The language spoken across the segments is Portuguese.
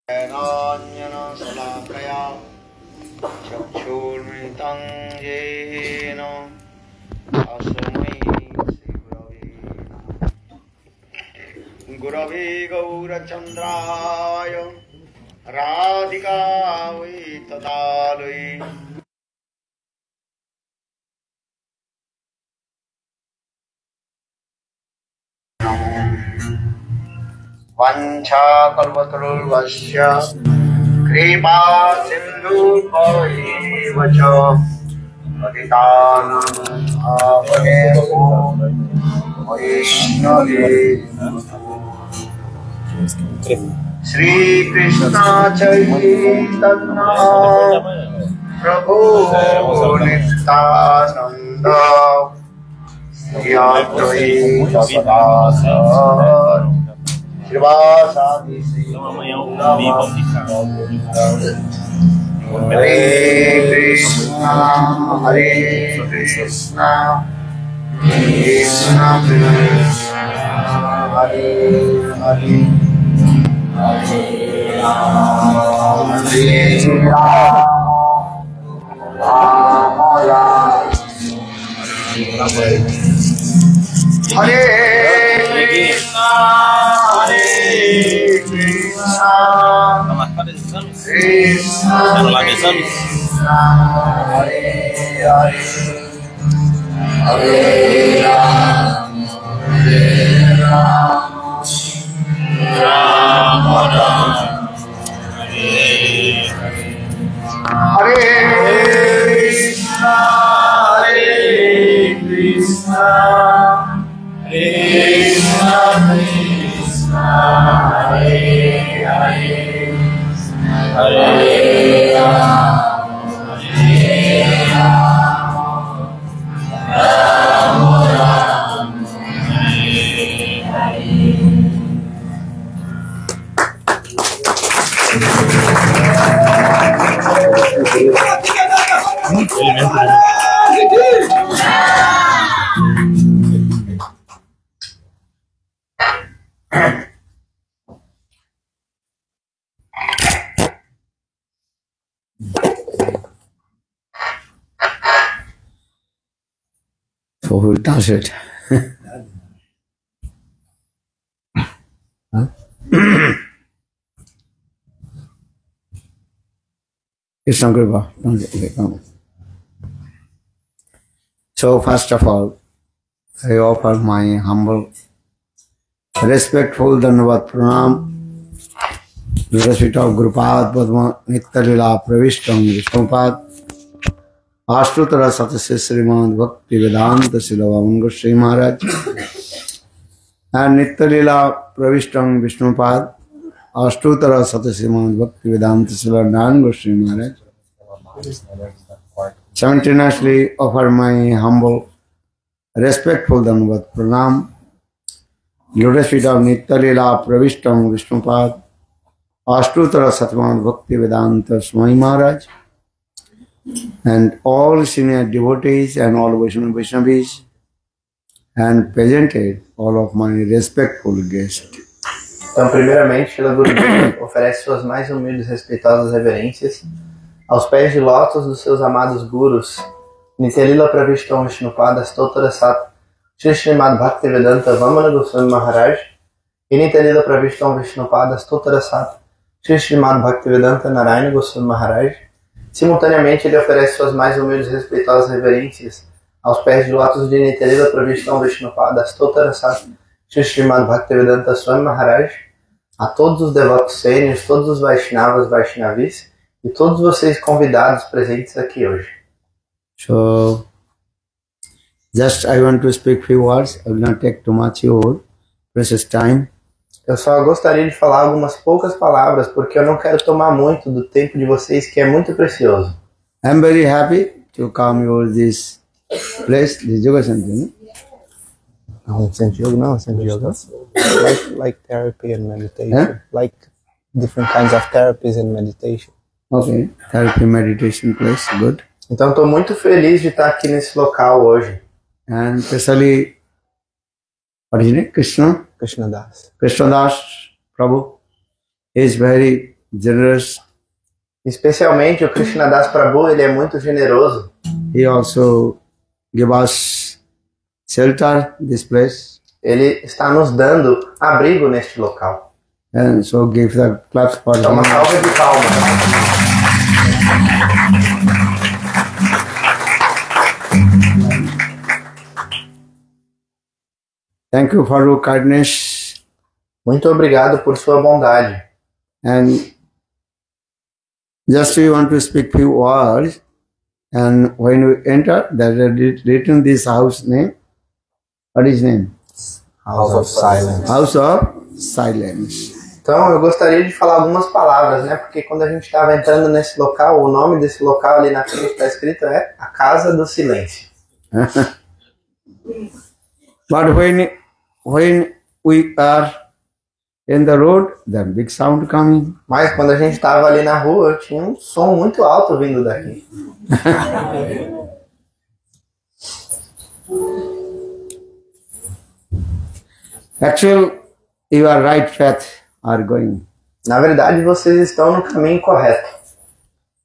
Nāññana-salākaya chakshurmitam yena tasmai Gurave Gaurachandraya Radhikāvai tadālai Vanchakalpatarurvasya Kripa Sindhubhava ca Patitanam Pavanebhyo Vaishnavebhyo Shri Krishna Chaitanya Prabhu Nityananda Shri Advaita Gadadhara Shivasadi Hare Krishna Hare Krishna Krishna Krishna Hare Hare Hare Rama Hare Rama Hare Krishna Hare Krishna Krishna Krishna Hare Hare Hare Rama Rama Rama Hare Krishna Hare Krishna Krishna Krishna Hare Hare Hare Rama Rama Rama So who does it? Huh? Krishna Kripa. Okay, come. So first of all, I offer my humble, respectful Dandavat Pranam to the feet of Gurupad Padma Nitya-lila Pravishtam Vishnupad Ashtutara Satasya Srimad Bhakti Vedanta Silavam Goswami Maharaj and Nitya-lila Pravishtam Vishnupad Ashtutara Satasya Srimad Bhakti Vedanta Silavam Goswami Maharaj. Simultaneously offer my humble, respectful Dandavat Pranam, lotus feet of Nitya-lila Pravishtam Vishnupad Ashtutara Satmad Bhakti Vedanta Swami Maharaj and all senior devotees and all Vaishnavis and presented all of my respectful guests. Então, primeiramente, Srila Gurudev oferece suas mais humildes e respeitosas reverências aos pés de lótus dos seus amados gurus, Nitya-lila Pravishtam Vishnupada Stotara Sat Shri Srimad Bhaktivedanta Vamana Goswami Maharaj e Nitya-lila Pravishtam Vishnupada Stotara Sat Shri Srimad Bhaktivedanta Narayana Goswami Maharaj. Simultaneamente, ele oferece suas mais humildes e respeitosas reverências aos pés de lótus de Nitya-lila Pravishtam Vishnupada Stotara Sat Shri Srimad Bhaktivedanta Swami Maharaj, a todos os devotos sênios, todos os Vaishnavas, Vaishnavis e todos vocês convidados presentes aqui hoje. So, just I want to speak few words. I will not take too much your precious time. Eu só gostaria de falar algumas poucas palavras, porque eu não quero tomar muito do tempo de vocês, que é muito precioso. I am very happy to come over this place, this yoga center. Não, Center Yoga não, Center Yoga. Like therapy and meditation. Huh? Like different kinds of therapies and meditation. Okay, therapy meditation place, good. Então estou muito feliz de estar aqui nesse local hoje. And especially, what is it? Krishna? Krishna Das. Krishna Das Prabhu is very generous. Especialmente o Krishnadas Prabhu, ele é muito generoso. He also give us shelter this place. Ele está nos dando abrigo neste local. And so give the claps for Então, uma him. salva de palmas. Thank you for your kindness. Muito obrigado por sua bondade. And just we want to speak few words. And when we enter, there is written this house name. What is name? House of Silence. House of Silence. Então, eu gostaria de falar algumas palavras, né? Porque quando a gente estava entrando nesse local, o nome desse local ali na frente está escrito é a Casa do Silêncio. But when we are in the road, the big sound coming. Mas quando a gente estava ali na rua, tinha um som muito alto vindo daqui. Actually, your right path are going. Na verdade, vocês estão no caminho correto.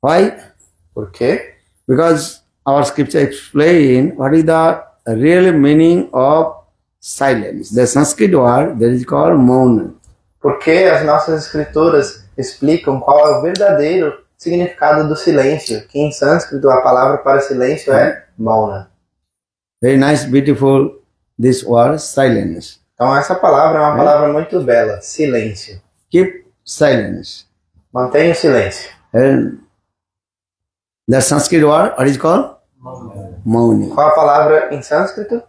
Why? Por quê? Because our scripture explain what is the real meaning of silence. The Sanskrit word that is called mauna. Porque as nossas escrituras explicam qual é o verdadeiro significado do silêncio, que em sânscrito a palavra para silêncio é mauna. Very nice, beautiful, this word, silence. Então essa palavra é uma palavra muito bela, silêncio. Keep silence. Mantenha o silêncio. And the Sanskrit word, what is called? Mauni. Qual a palavra em sânscrito?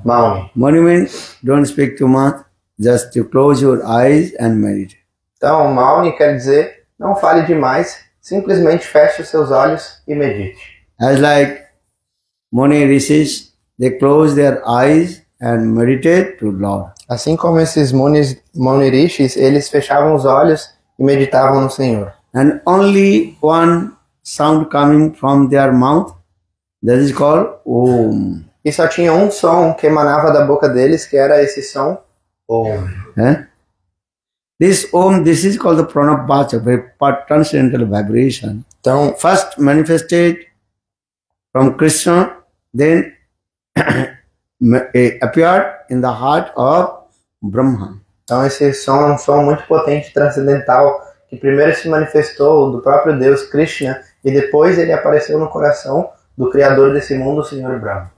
Mauni. Mauni means don't speak too much, just to close your eyes and meditate. Então, Mauni quer dizer não fale demais, simplesmente feche os seus olhos e medite. As like Muni rishis, they close their eyes and meditate to Lord. Assim como esses Muni Rishis, eles fechavam os olhos e meditavam no Senhor. And only one sound coming from their mouth, that is called Om. E só tinha um som que emanava da boca deles, que era esse som Om. This Om, this is called the Pranab Vacha, very transcendental vibration. Então, First manifested from Krishna, then appeared in the heart of Brahma. então esse som é um som muito potente, transcendental, que primeiro se manifestou do próprio Deus Krishna e depois ele apareceu no coração do Criador desse mundo, o Senhor Brahma.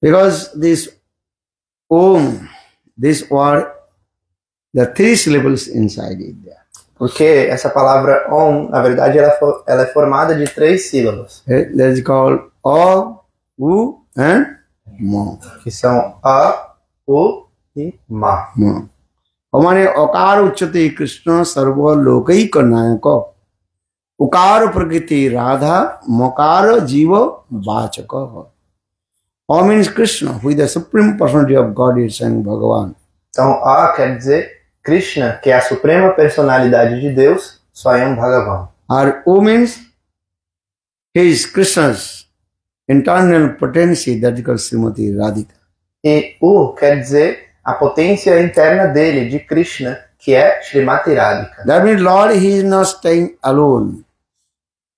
Because this Om, this word, the three syllables inside it there. Porque essa palavra Om, na verdade, ela é formada de 3 sílabas, That is called O, U, and Mo. que são A, U e Ma. Mo. Omane Okar Uchati Krishna Sarva Lokaika Nayaka. Ukar Prakriti Radha Mokara Jiva Vachaka. O means Krishna, who is the supreme personality of God, is saying Bhagavan. Então, A quer dizer Krishna, que é a suprema personalidade de Deus, Swayam Bhagavan. Or O means his Krishna's internal potency, that is called Srimati Radhika. E U quer dizer a potência interna dele, de Krishna, que é Srimati Radhika. That means Lord, he is not staying alone.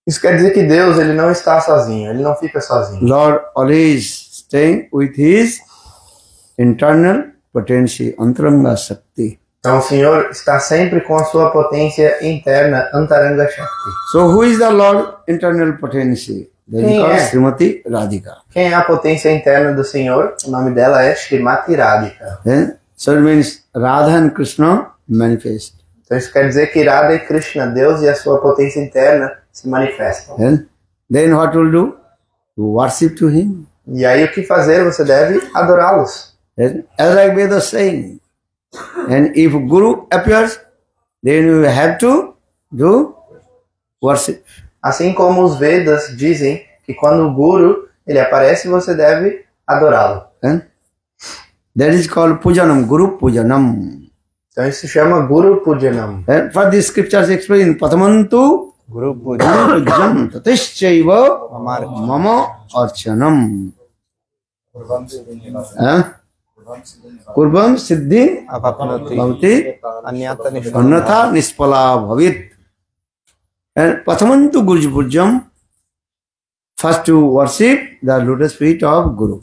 Isso quer dizer que Deus ele não está sozinho, ele não fica sozinho. Lord always staying with his internal potency, Antaranga Shakti. Então o Senhor está sempre com a sua potência interna, Antaranga Shakti. So who is the Lord internal potency? That is Quem called é? Srimati Radhika. Quem é a potência interna do Senhor? O nome dela é Srimati Radhika. So it means Radha and Krishna manifest. Então isso quer dizer que Radha e Krishna, Deus e a sua potência interna, se manifestam. Then what will do? You worship to him. E aí o que fazer? Você deve adorá-los. As like Veda saying. And if Guru appears, then you have to do worship. Assim como os Vedas dizem que quando o Guru ele aparece, você deve adorá-lo. That is called Pujanam, Guru Pujanam. Então isso se chama Guru Pujanam. And for the scriptures explain, Patamantu Guru Pujanam. Guru Pujanam Tatishchaiva Mama Archanam. Kurvam Siddhi Avapnoti Bhavati Anyata Annatha Nispala Bhavit. And Pathamantu Guruji Pujyam, first to worship the lotus feet of Guru.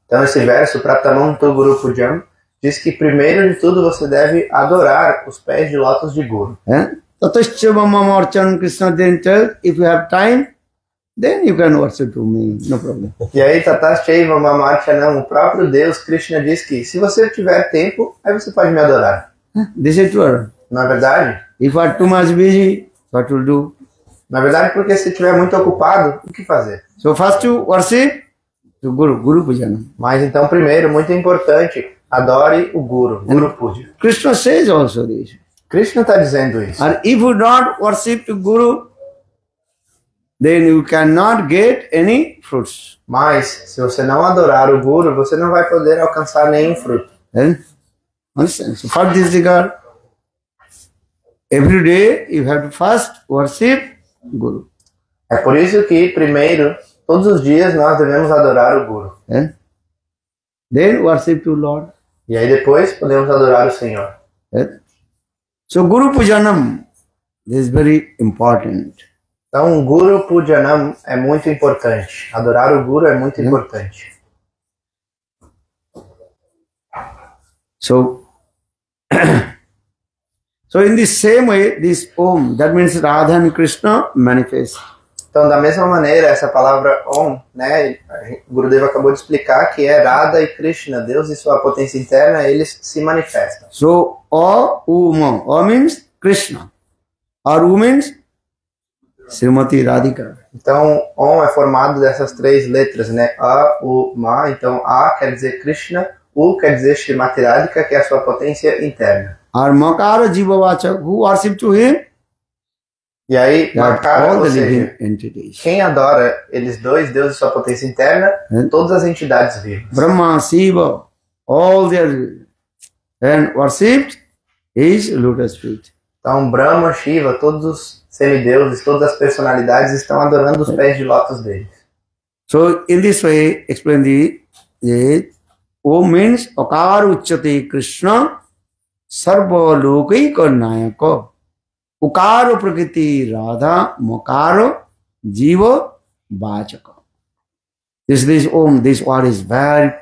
Então esse verso, Pratamantu Guru Pujam, diz que primeiro de tudo você deve adorar os pés de lótus de Guru. Tatascha Mama Archan Krishna then tells, if you have time, then you can worship to me, no problem. E aí Tatashaiva Mamarchanam, o próprio Deus, Krishna diz que se você tiver tempo, aí você pode me adorar. This is true. Não é verdade? If you are too much busy, what will do? Na verdade, porque se estiver muito ocupado, o que fazer? So first to worship to Guru Pujana. Mas então primeiro, muito importante, adore o Guru, Guru Puja. Krishna says also this. Krishna está dizendo isso. And if you not worship to Guru, then you cannot get any fruits. Mas, se você não adorar o Guru, você não vai poder alcançar nenhum fruto. Understand? So for this regard, every day you have to first worship Guru. É por isso que, primeiro, todos os dias nós devemos adorar o Guru. Then worship to Lord. E aí depois podemos adorar o Senhor. So Guru Pujanam, this is very important. Então, Guru Pujanam é muito importante. Adorar o Guru é muito importante. So, so in the same way, this Om, that means Radha and Krishna manifest. Então, da mesma maneira, essa palavra Om, né, o Gurudeva acabou de explicar que é Radha e Krishna, Deus e sua potência interna, eles se manifestam. So, O means Krishna. Or U means Srimati Radhika. Então, Om é formado dessas três letras, né? A, U, Ma. Então, A quer dizer Krishna, U quer dizer Srimati Radhika, que é a sua potência interna. Or Makara Jiva Vachak, who worship to him? E aí, Makara, All ou the seja, living entities. quem adora eles dois, Deus e sua potência interna, todas as entidades vivas. Brahma, Shiva, all their and worshipped is lotus feet. Então, Brahma, Shiva, todos os semideuses, todas as personalidades estão adorando os pés de lótus deles. So, in this way, explain the Om means Akara Uchyate Krishna Sarva Lokaika Nayaka. Ukaro Prakriti Radha Makaro Jiva Vachaka. This Om, this word is very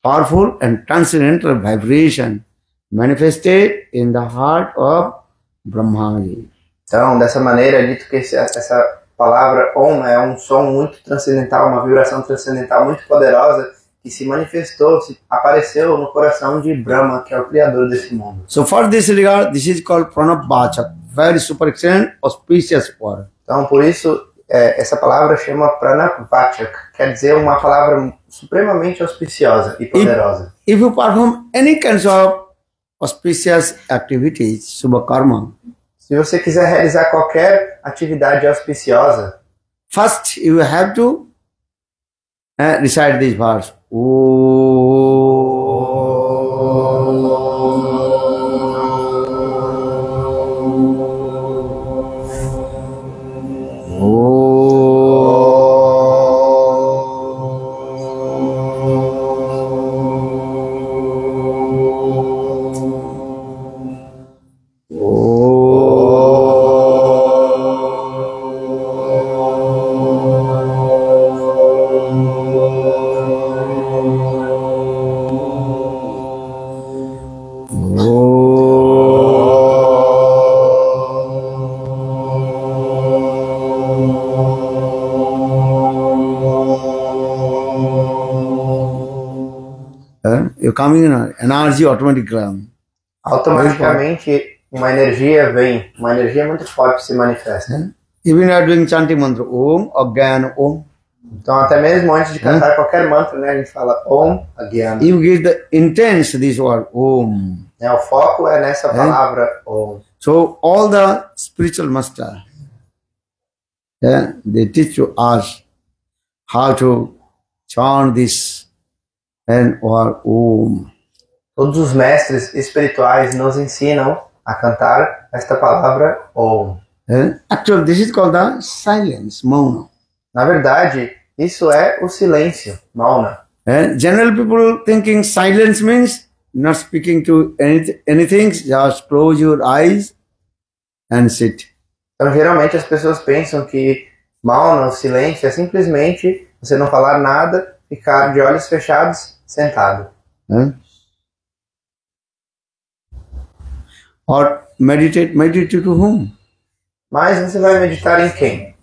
powerful and transcendental vibration manifested in the heart of Brahmaji. Então, dessa maneira, é dito que essa palavra Om é um som muito transcendental, uma vibração transcendental muito poderosa que se manifestou, apareceu no coração de Brahma, que é o criador desse mundo. So for this regard, this is called Pranab Vachak, very super excellent, auspicious word. Então, por isso, essa palavra chama Pranab Vachak, quer dizer uma palavra supremamente auspiciosa e poderosa. If you perform any kinds of auspicious activities, Subha Karma, se você quiser realizar qualquer atividade auspiciosa, first you have to recite this verse. You're coming in energy automatically. Automaticamente uma energia vem, uma energia muito forte se manifesta. Even you are doing chanting mantra, Om, Agyan, Om. Então até mesmo antes de cantar qualquer mantra, né, a gente fala Om, Agyan. You give the intense this word, Om. O foco é nessa palavra Om. So all the spiritual master, they teach to us how to chant this and or Om. Todos os mestres espirituais nos ensinam a cantar esta palavra Om. Actually, this is called the silence, Mauna. Na verdade, isso é o silêncio, Mauna. And general people thinking silence means not speaking to anything, just close your eyes and sit. Então, geralmente as pessoas pensam que Mauna, o silêncio, é simplesmente você não falar nada, ficar de olhos fechados, sentado. Or meditate to whom? Mas você vai meditar em quem?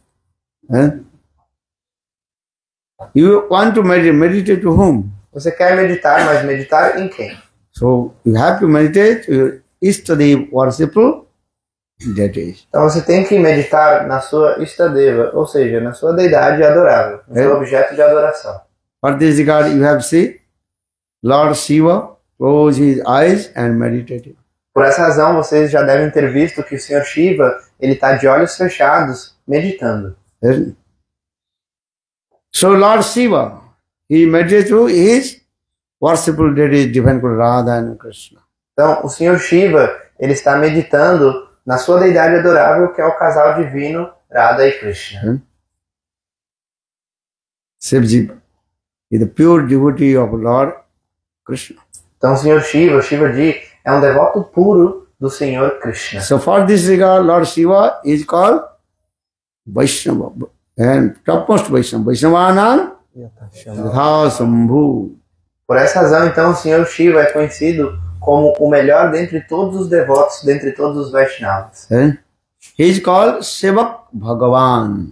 You want to meditate to whom? Você quer meditar, mas meditar em quem? So you have to meditate your Istadev worshipful deities. Então você tem que meditar na sua Istadeva, ou seja, na sua deidade adorável, no seu objeto de adoração. For this regard, you have seen Lord Shiva close his eyes and meditated. Por essa razão, vocês já devem ter visto que o Senhor Shiva, ele está de olhos fechados, meditando. So Lord Shiva, he meditated through his worshipful deities, Divine Guru Radha and Krishna. Então, o Senhor Shiva, ele está meditando na sua deidade adorável, que é o casal divino Radha e Krishna. Shivji is the pure devotee of Lord Krishna. Então, o Senhor Shiva, Shivaji, é um devoto puro do Senhor Krishna. So for this regard, Lord Shiva is called Vaishnava, and topmost Vaishnava, Vaishnavanam Yatha Sambhu. Por essa razão, então, o Senhor Shiva é conhecido como o melhor dentre todos os devotos, dentre todos os Vaishnavas. He is called Sevak Bhagavan.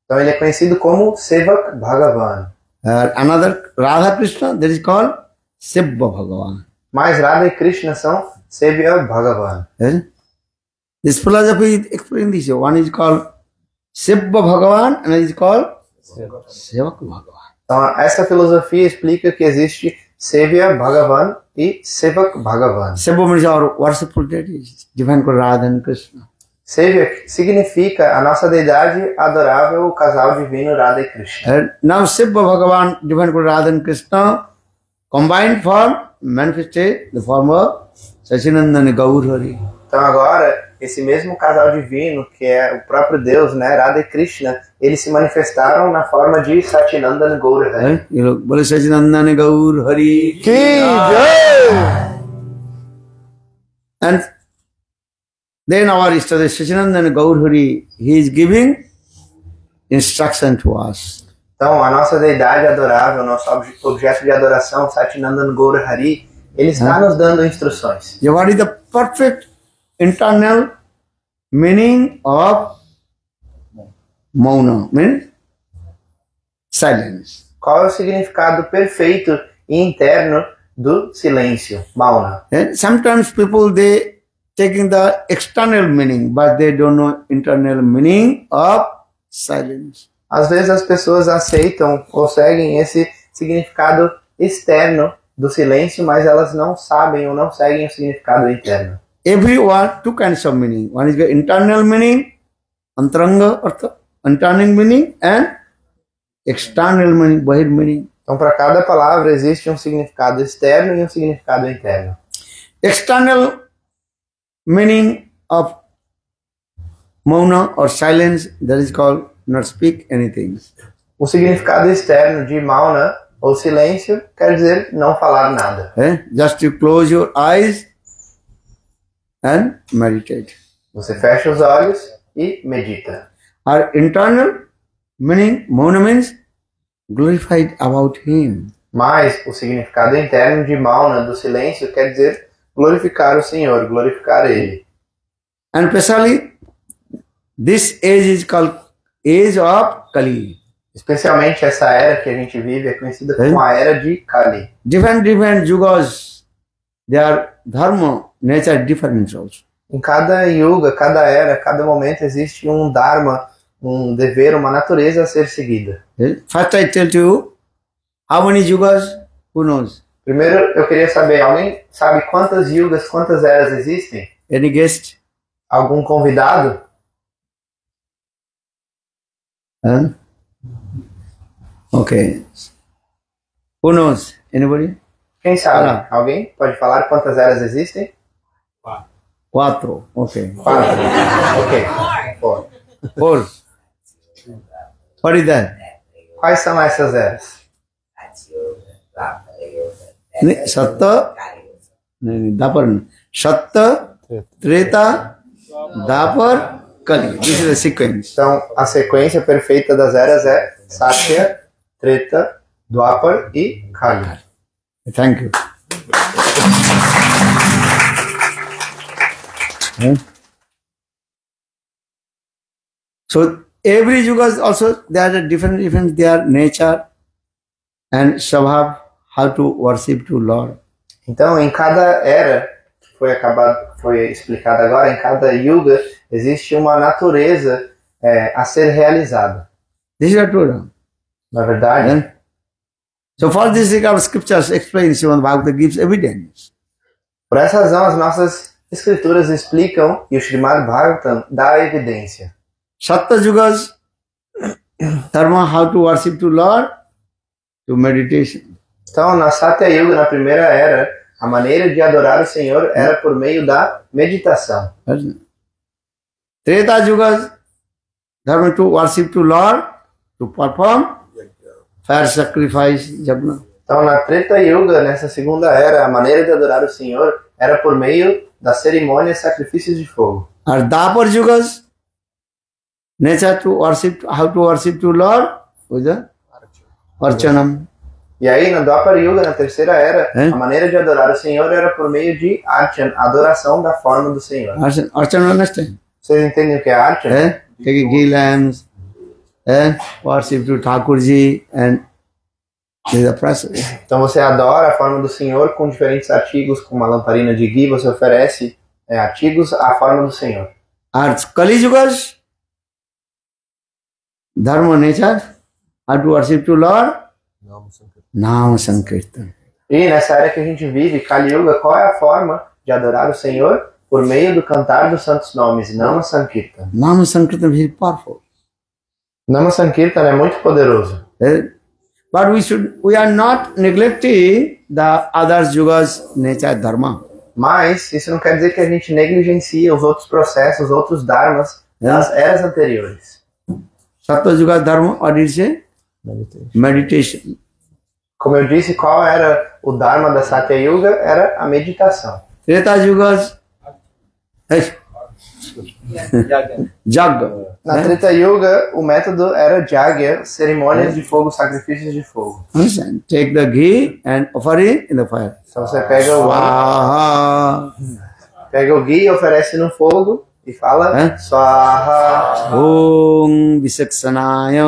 Então, ele é conhecido como Sevak Bhagavan. Another Radha Krishna, that is called Sevya Bhagavan. Mas Radha e Krishna são Sevya Bhagavan. This philosophy explains this. One is called Sevya Bhagavan, and another is called Sevak Bhagavan. Então, essa filosofia explica que existe Sevya Bhagavan e Sevak Bhagavan. Sevya means our worshipful deities, Divine Guru Radha and Krishna. Sevya significa a nossa deidade adorável, o casal divino Radha e Krishna. Now Sevya Bhagavan, Divine Guru Radha and Krishna combined form manifested the form of Sachinandana Gaur Hari. Então agora, esse mesmo casal divino, que é o próprio Deus, né, Radha e Krishna, eles se manifestaram na forma de Sachinandana Gaur Hari. Bole Sachinandana Gaur Hari Ki Jai! And then our Ishtada Sachinandana Gaur Hari, he is giving instruction to us. Então, a nossa deidade adorável, nosso objeto de adoração, Sachinandana Gaur Hari, ele está nos dando instruções. What is the perfect internal meaning of Mauna? Means silence. Qual é o significado perfeito e interno do silêncio, Mauna? And sometimes people, they taking the external meaning, but they don't know internal meaning of silence. Às vezes as pessoas aceitam ou seguem esse significado externo do silêncio, mas elas não sabem ou não seguem o significado interno. Everyone, two kinds of meaning. One is the internal meaning, antaranga artha, internal meaning, and external meaning, bahir meaning. Então, para cada palavra existe um significado externo e um significado interno. External meaning of Mauna or silence, that is called not speak anything. O significado externo de Mauna ou silêncio quer dizer não falar nada. Just to close your eyes and meditate. Você fecha os olhos e medita. Our internal meaning, Mauna means glorified about him. Mas o significado interno de Mauna, do silêncio, quer dizer glorificar o Senhor, glorificar Ele. And especially, this age is called age of Kali. Especialmente essa era que a gente vive é conhecida como a era de Kali. Different yugas, their dharma, nature different also. Em cada yuga, cada era, cada momento existe um dharma, um dever, uma natureza a ser seguida. First I tell you, how many yugas? Who knows? Primeiro eu queria saber, alguém sabe quantas yugas, quantas eras existem? Any guest? Algum convidado? Okay. Who knows? Anybody? Quem sabe? Alguém pode falar quantas eras existem? 4. Okay. 4. Ok. 4. What is that? Quais são essas eras? नहीं सत्य नहीं दापर नहीं सत्य त्रेता दापर कली this is the sequence Então, a sequência perfeita das eras é Satya, Treta, Dwapar e Kali. Thank you so every yuga is also there are different their nature and swabhav how to worship to Lord. Então, em cada era que foi explicada agora, em cada yuga existe uma natureza a ser realizada. This is true. Na verdade, So for this scriptures explain Srimad Bhagavata gives evidence. por essa razão as nossas escrituras explicam e o Srimad Bhagavatam dá evidência. Sattva yugas dharma how to worship to Lord to meditation. Então, na Satya Yuga, na primeira era, a maneira de adorar o Senhor era por meio da meditação. Treta yugas dharma to worship to Lord to perform fire sacrifice yajna. Então, na Treta Yuga, nessa segunda era, a maneira de adorar o Senhor era por meio das cerimônias e sacrifícios de fogo. Or Dapar yugas nature to worship how to worship to Lord with the archanam. E aí, na Dwapar Yuga, na terceira era, a maneira de adorar o Senhor era por meio de Archan, adoração da forma do Senhor. Archan understand? Vocês entendem o que é Archan? Taking ghee lamps, worship to Thakurji and this is the process. Então você adora a forma do Senhor com diferentes artigos, com uma lamparina de ghee, você oferece artigos à forma do Senhor. Kali yugas dharma nature how to worship to Lord Nama Sankirtan. E nessa era que a gente vive, Kali Yuga, qual é a forma de adorar o Senhor? Por meio do cantar dos santos nomes, Nama Sankirtan. Nama Sankirtan is very powerful. Nama Sankirtan é muito poderoso. But we are not neglecting the other yugas nature dharma. Mas isso não quer dizer que a gente negligencia os outros processos, os outros dharmas das eras anteriores. Sattva yuga dharma, what did you say? Meditation. Como eu disse, qual era o dharma da Satya Yuga? Era a meditação. Treta yugas Jagga. Na Treta Yuga, o método era Jagya, cerimônias de fogo, sacrifícios de fogo. Take the ghee and offer it in the fire. Então você pega o ghee, oferece no fogo e fala Swaha. Om Visaksanaya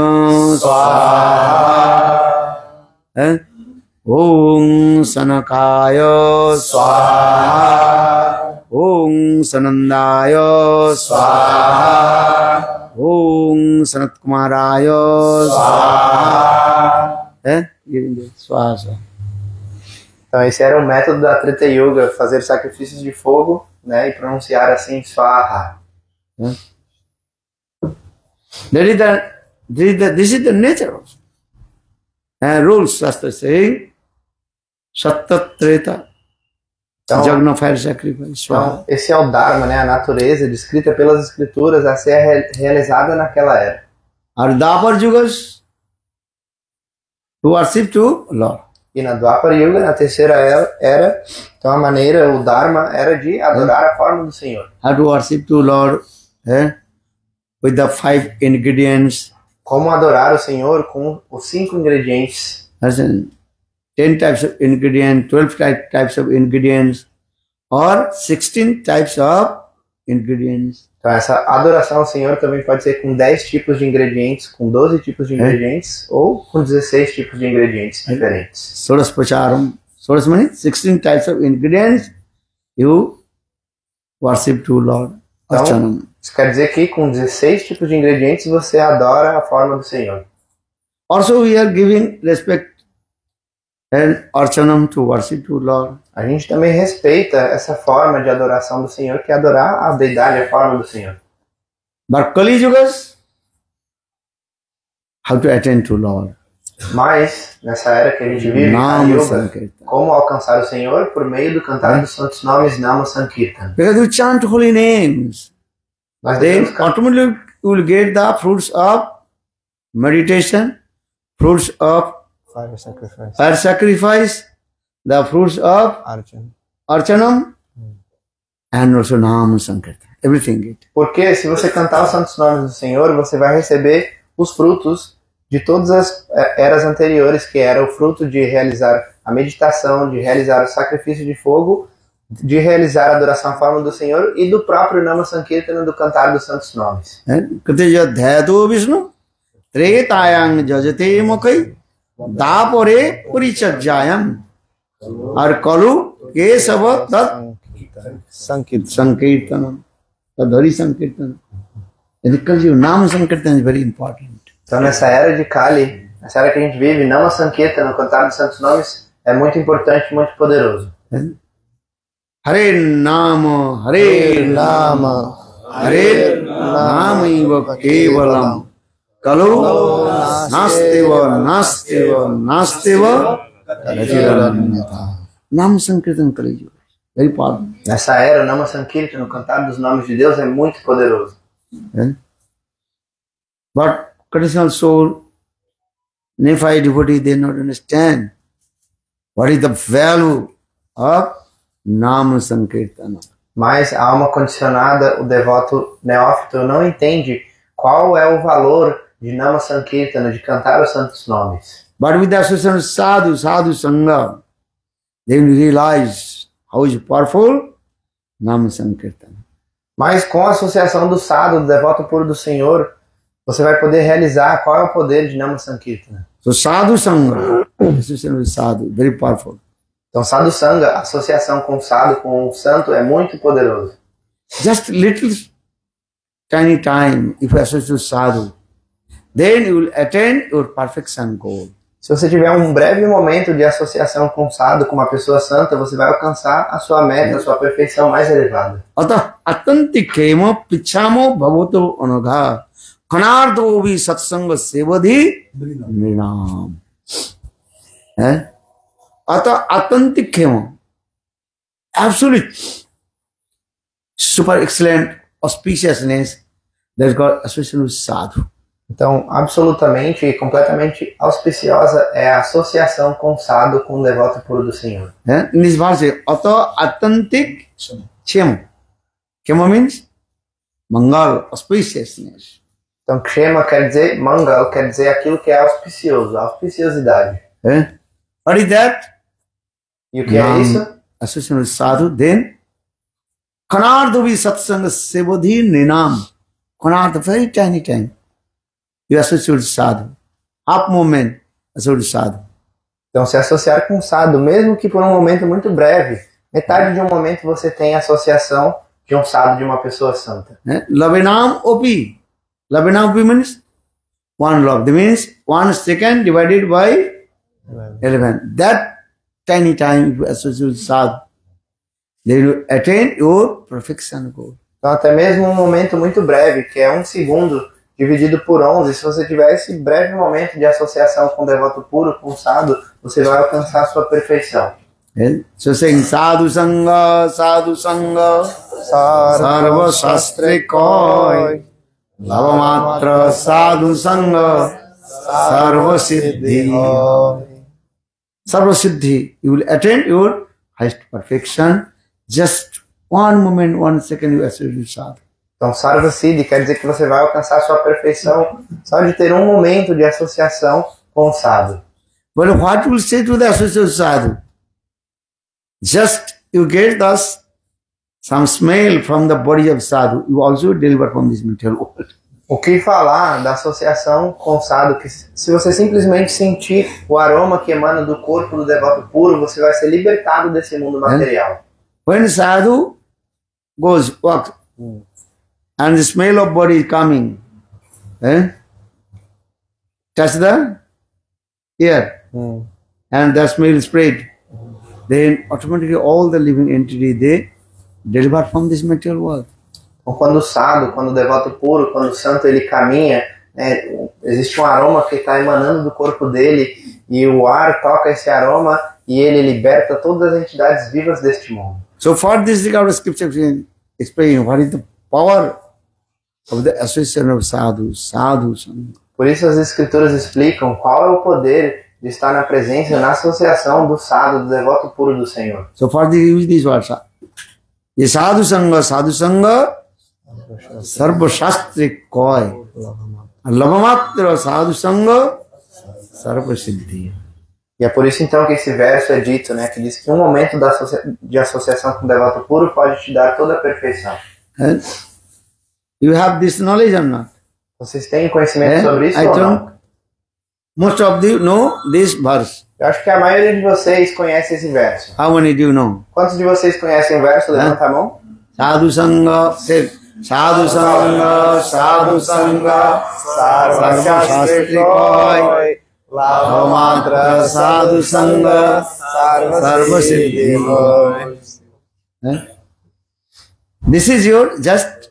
Swaha. Om Sanakaya Swaha. Om Sanandaya Swaha. Om Sanatkumaraya Swaha. Swaha. Então esse era o método da Treta Yuga, fazer sacrifícios de fogo, né, e pronunciar assim Swaha. This is the nature of rules, Shastra saying, Sattva Treta, então, Jagna fire sacrifice. Então, esse é o Dharma, né, a natureza descrita pelas escrituras a ser realizada naquela era. Or Dapar yugas to worship to Lord. E na Dwapar Yuga, na terceira era, então a maneira, o Dharma era de adorar a forma do Senhor. How to worship to Lord with the 5 ingredients. Como adorar o Senhor com os 5 ingredientes. 10 types of ingredients, 12 types of ingredients, or 16 types of ingredients. Então essa adoração ao Senhor também pode ser com 10 tipos de ingredientes, com 12 tipos de ingredientes, ou com 16 tipos de ingredientes diferentes. Soras Pacharam. Soras means 16 types of ingredients you worship to Lord. Então, isso quer dizer que com 16 tipos de ingredientes você adora a forma do Senhor. Also we are giving respect and archanam to worship to Lord. A gente também respeita essa forma de adoração do Senhor, que é adorar a deidade, a forma do Senhor. But Kali yugas, how to attend to Lord. Mas, nessa era que a gente vive, como alcançar o Senhor? Por meio do cantar dos santos nomes, Nama Sankirtan. Because you chant holy names, then automatically you will get the fruits of meditation, fruits of fire sacrifice, the fruits of Arjuna. Archanam and also Nam Sankirtan. Everything it. Porque se você cantar os santos nomes do Senhor, você vai receber os frutos de todas as eras anteriores, que era o fruto de realizar a meditação, de realizar o sacrifício de fogo, de realizar a adoração à forma do Senhor e do próprio Nama Sankirtana, do cantar dos santos nomes. Kateja Dhyato Vishnu Tretayang Jajate Mokai Dapore Purichajayam Arkalu Kesava Tat Sankirtanam. Tadhari Sankirtanam. In the Kali Yuga, Nama Sankirtan is very important. Então nessa era de Kali, nessa era que a gente vive, Nama Sankirtana, no cantar dos santos nomes, é muito importante, muito poderoso. Hare Nama, Hare Nama, Hare Nama Iva Kevalam. Kalu Nastiva, Nastiva, Nastiva Ratiranyata. Nama Sankirtan Kali Yuga. Very powerful. Nessa era, o Nama Sankirtana, no cantar dos nomes de Deus, é muito poderoso. But traditional soul, neophyte devotee, they not understand what is the value of Nama Sankirtana. Mas a alma condicionada, o devoto neófito, não entende qual é o valor de Nama Sankirtana, de cantar os santos nomes. But with the association of sadhu, sadhu sangha, they will realize how is powerful Nama Sankirtana. Mas com a associação do sadhu, do devoto puro do Senhor, você vai poder realizar qual é o poder de Nama Sankirtana. So sadhu sangha, association with sadhu, very powerful. Então sadhu sangha, associação com o sadhu, com o santo, é muito poderoso. Just little tiny time, if you associate with sadhu, then you will attain your perfection goal. Se você tiver um breve momento de associação com o sadhu, com uma pessoa santa, você vai alcançar a sua meta, a sua perfeição mais elevada. Ata atantikema pichamo bhavato anagha kanardo vi satsanga sevadhi nrinam. Ata atantikema, absolute super excellent auspiciousness that is called association with sadhu. Então, absolutamente e completamente auspiciosa é a associação com o sadhu, com o devoto puro do Senhor. In this verse, ata atantik chem. Kema means mangal, auspiciousness. Então, Kshema quer dizer, Mangal quer dizer aquilo que é auspicioso, a auspiciosidade. What is that? E o que é isso? Association with sadhu, then kanardavi satsanga sevadhi ninam. Kanarda, very tiny time. You associate with sadhu. Half moment, associate with sadhu. Então, se associar com o sadhu, mesmo que por um momento muito breve, metade de um momento você tem associação de um sadhu, de uma pessoa santa. Lavinam opi. Lavinam opi means one love. That means 1 second divided by 11. That tiny time you associate with sadhu, they will attain your perfection goal. Então, até mesmo um momento muito breve, que é 1 segundo dividido por 11, se você tiver esse breve momento de associação com o devoto puro, com o sadhu, você vai alcançar a sua perfeição. So saying sadhu sangha, sarva shastre koi, lavamatra sadhu sangha, sarva siddhi. Sarva siddhi, you will attain your highest perfection. Just 1 moment, 1 second you associate with sadhu. Então, Sarva Siddhi quer dizer que você vai alcançar a sua perfeição só de ter um momento de associação com o sadhu. But what will say to the associate sadhu? Just you get thus some smell from the body of sadhu, you also deliver from this material world. O que falar da associação com o sadhu? Que se você simplesmente sentir o aroma que emana do corpo do devoto puro, você vai ser libertado desse mundo material. When sadhu walks, and the smell of body is coming, touch the ear, and the smell spread, then automatically all the living entity, they deliver from this material world. Então, quando o sadhu, quando o devoto puro, quando o santo ele caminha, existe um aroma que está emanando do corpo dele, e o ar toca esse aroma, e ele liberta todas as entidades vivas deste mundo. So for this regard, the scripture explaining what is the power of the association of sadhu, sadhu sangha. Por isso as escrituras explicam qual é o poder de estar na presença, na associação do sadhu, do devoto puro do Senhor. So for this use this word. Ye sadhu sanga sarva shastri koi. Lavamatra sadhu sanga sarva siddhi. E é por isso então que esse verso é dito, né, que diz que um momento de associação com o devoto puro pode te dar toda a perfeição. And you have this knowledge or not? Vocês têm conhecimento sobre isso I ou think não? most of you know this verse. Eu acho que a maioria de vocês conhece esse verso. How many do you know? Quantos de vocês conhecem o verso? Levanta a mão. Sadhu sanga, say, sadhu sanga, sarva shastri koi. Lavamatra sadhu sanga sarva siddhi. This is your just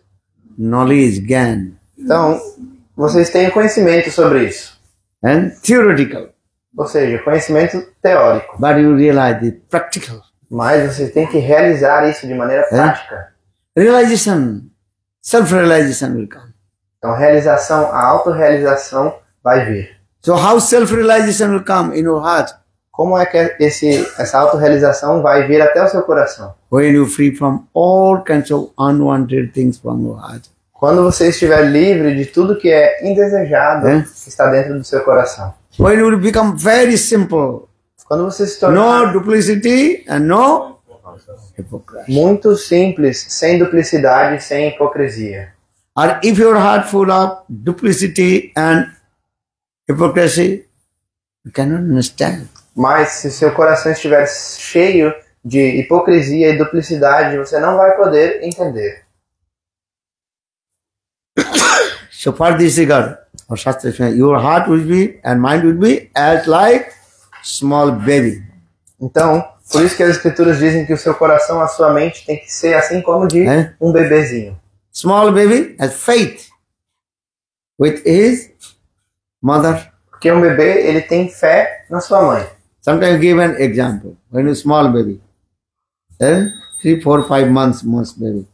knowledge, gyan, Então, vocês têm conhecimento sobre isso. and theoretical. Ou seja, conhecimento teórico. But you realize it practical. Mas vocês têm que realizar isso de maneira prática. Realization, self-realization will come. Então, realização, a autorrealização vai vir. So how self-realization will come in your heart? Como é que essa autorrealização vai vir até o seu coração? When you free from all kinds of unwanted things from your heart. Quando você estiver livre de tudo que é indesejado que está dentro do seu coração. When you will become very simple. Quando você se tornar No duplicity and no hypocrisy. muito simples, sem duplicidade, sem hipocrisia. Or if your heart full of duplicity and hypocrisy, you cannot understand. Mas se seu coração estiver cheio de hipocrisia e duplicidade, você não vai poder entender. So for this regard, or Shastra says, your heart will be and mind will be as like small baby. Então, por isso que as escrituras dizem que o seu coração, a sua mente tem que ser assim como de um bebezinho. Small baby has faith with his mother. Porque um bebê, ele tem fé na sua mãe. Sometimes give an example. When a small baby, 3, 4, 5 months, most baby.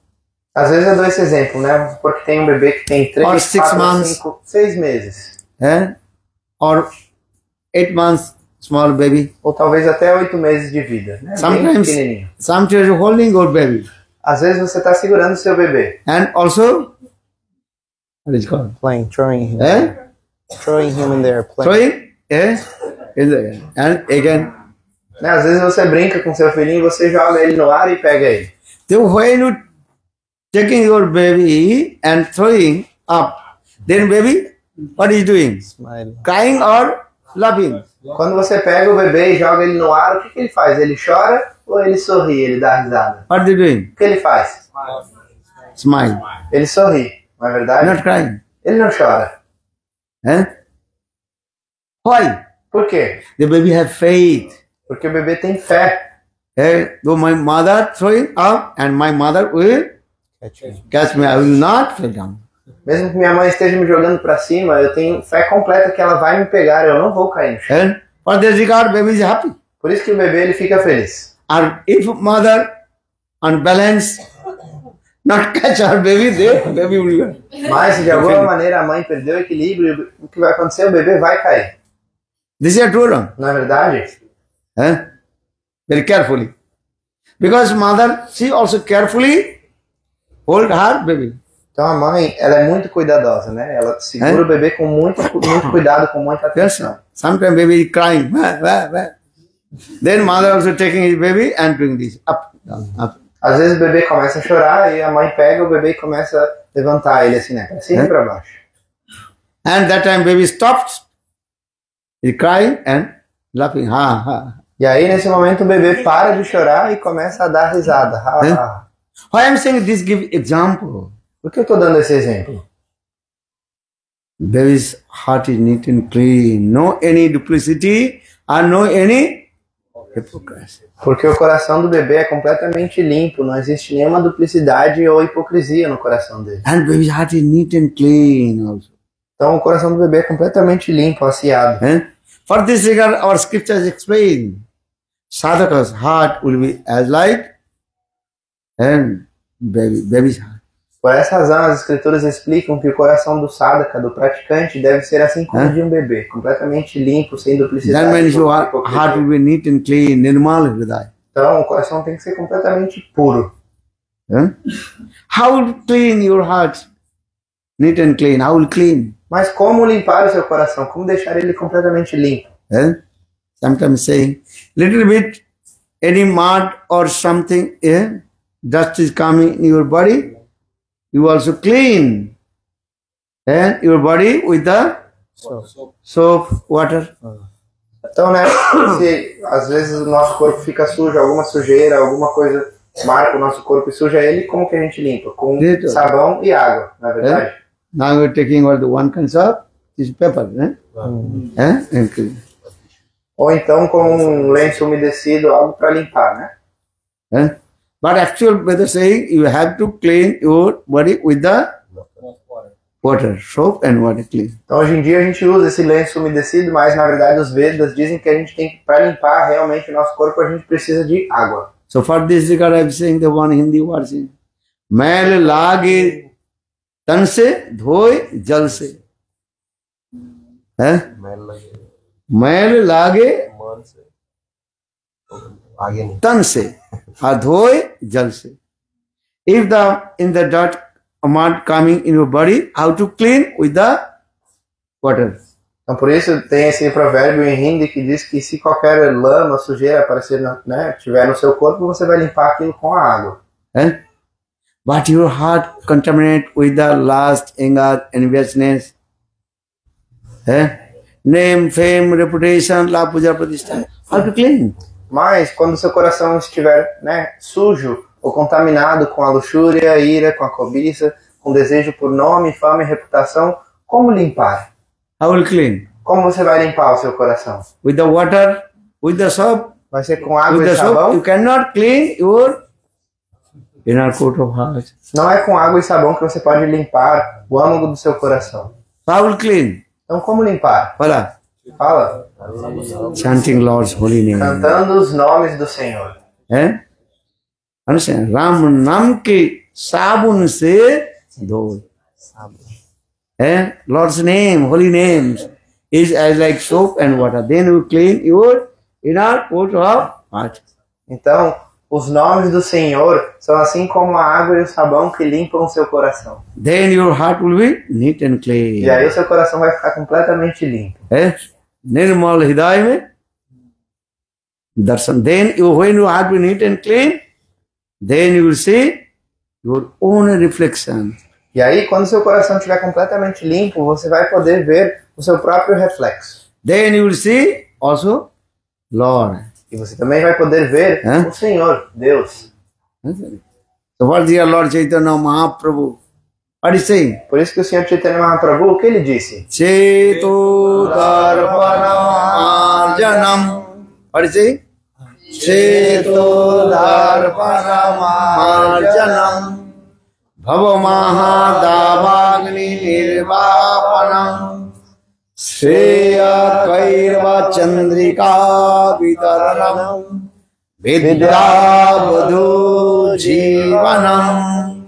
Às vezes eu dou esse exemplo, né? Porque tem um bebê que tem 3, Or 6 4, months. 5, 6 meses. Or 8 months, small baby. Ou talvez até 8 meses de vida. Né? Bem Sometimes, pequenininho. sometimes you're holding your baby. Às vezes você está segurando o seu bebê. And also, what is it called? Playing, throwing him. Throwing him in there. Throwing, in the air. And again. Né? Às vezes você brinca com seu filhinho, você joga ele no ar e pega ele. So when you taking your baby and throwing up, then baby, what is doing? Smiling. Crying or laughing? Quando você pega o bebê e joga ele no ar, o que ele faz? Ele chora ou ele sorri? Ele dá risada? What are they doing? O que ele faz? Smile. Ele sorri, não é verdade? Not crying. Ele não chora. Why? Por quê? The baby have faith. Porque o bebê tem fé. Though my mother throwing up and my mother will catch me, I will not fall down. Mesmo que minha mãe esteja me jogando para cima, eu tenho fé completa que ela vai me pegar, eu não vou cair no chão. And for this regard, baby is happy. Por isso que o bebê ele fica feliz. And if mother unbalanced, not catch her baby, then baby will. Mas se de alguma maneira a mãe perdeu o equilíbrio, o que vai acontecer? O bebê vai cair. This is true or not? Não é verdade? Very carefully. Because mother, she also carefully hold her baby. Então a mãe, ela é muito cuidadosa, né? Ela segura o bebê com muito cuidado, com muita Yes. atenção. Sometimes baby is crying. Then mother also taking his baby and doing this. Up, down, up. Às vezes o bebê começa a chorar e a mãe pega o bebê e começa a levantar ele assim, né? Pra cima e pra baixo. And that time baby stops. He crying and laughing. Ha, ha. E aí nesse momento o bebê para de chorar e começa a dar risada. Ha, ha. Why I'm saying this give example. Por que eu tô dando esse exemplo? Baby's heart is neat and clean. No any duplicity and no any hypocrisy. Porque o coração do bebê é completamente limpo, não existe nenhuma duplicidade ou hipocrisia no coração dele. And baby's heart is neat and clean also. Então o coração do bebê é completamente limpo, aciado. For this regard, our scriptures explain, sadhaka's heart will be as like and baby's heart. Por essa razão, as escrituras explicam que o coração do sadhaka, do praticante, deve ser assim como o de um bebê, completamente limpo, sem duplicidade. That means your heart will be neat and clean, nirmal hridaya. Então, o coração tem que ser completamente puro. How will clean your heart? Neat and clean. How will clean? Mas como limpar o seu coração? Como deixar ele completamente limpo? Sometimes saying, little bit, any mud or something, dust is coming in your body, you also clean your body with the soap, water. Então, né, se às vezes o nosso corpo fica sujo, alguma sujeira, alguma coisa marca o nosso corpo e suja ele, como que a gente limpa? Com sabão e água, na verdade? Now we're taking all the one kind of this paper, and clean. Ou então com um lenço umedecido, algo para limpar, né? But actual Vedas saying you have to clean your body with the water, soap and water clean. Então hoje em dia a gente usa esse lenço umedecido, mas na verdade os Vedas dizem que a gente tem que, para limpar realmente o nosso corpo, a gente precisa de água. So for this regard I am saying the one Hindi word is Mail lage tan se dhoye jal se. Mail lage tan se adhoye jal se. If in the dirt mud coming in your body, how to clean with the water. Então por isso tem esse provérbio em hindi que diz que se qualquer lama, sujeira aparecer, né, tiver no seu corpo, você vai limpar aquilo com a água. But your heart contaminated with the lust, anger, enviousness, name, fame, reputation, la puja, pratishtha. How to clean? Mas quando o seu coração estiver, né, sujo ou contaminado com a luxúria, a ira, com a cobiça, com desejo por nome, fama e reputação, como limpar? How will clean? Como você vai limpar o seu coração? With the water, with the soap. Vai ser com água with e the sabão? Soap, you cannot clean your inner court of heart. Não é com água e sabão que você pode limpar o âmago do seu coração. How will clean? Então como limpar? Fala. Fala. Chanting Lord's holy name. Cantando os nomes do Senhor. Understand? Ram nam ke sabun se dho. Lord's name, holy names, is as like soap and water. Then you clean your inner court of heart. Então, os nomes do Senhor são assim como a água e o sabão que limpam o seu coração. Then your heart will be neat and clean. E aí o seu coração vai ficar completamente limpo. Nirmal hridaya mein darshan. Then when your heart will be neat and clean, then you will see your own reflection. E aí, quando seu coração estiver completamente limpo, você vai poder ver o seu próprio reflexo. Then you will see also Lord. E você também vai poder ver o Senhor, Deus. So what dear Lord Chaitanya Mahaprabhu, what is saying? Por isso que o Senhor Chaitanya Mahaprabhu, o que ele disse? Cheto darpanam janam. What is saying? Cheto darpanam janam. Bhava mahadavagni nirvapanam Shreya kairva chandrika vitaranam Vidyavadhu jivanam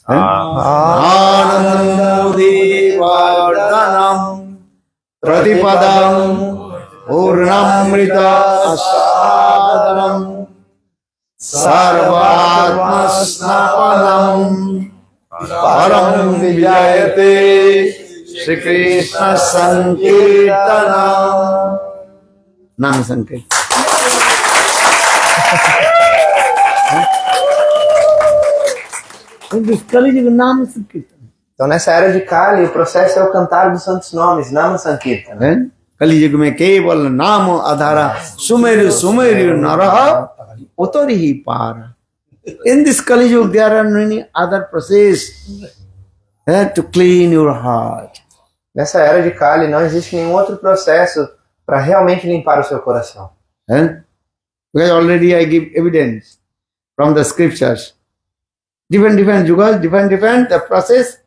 Anandamudi vardhanam Pratipadam Purnamrita asadanam Sarvatma snapanam Param vijayate Shri Krishna Sankirtanam. Nam Sankirtan. Nam Sankirtan. Então nessa era de Kali, o processo é o cantar dos santos nomes, Nama Sankirtan. Kali Yuga mein keval Namo Adhara Sumeru Sumeru Naraha Uttarihi Para. In this Kali Yuga there are many other processes to clean your heart. Nessa era de Kali não existe nenhum outro processo para realmente limpar o seu coração. Because already I give evidence from the scriptures. Different yugas, different the process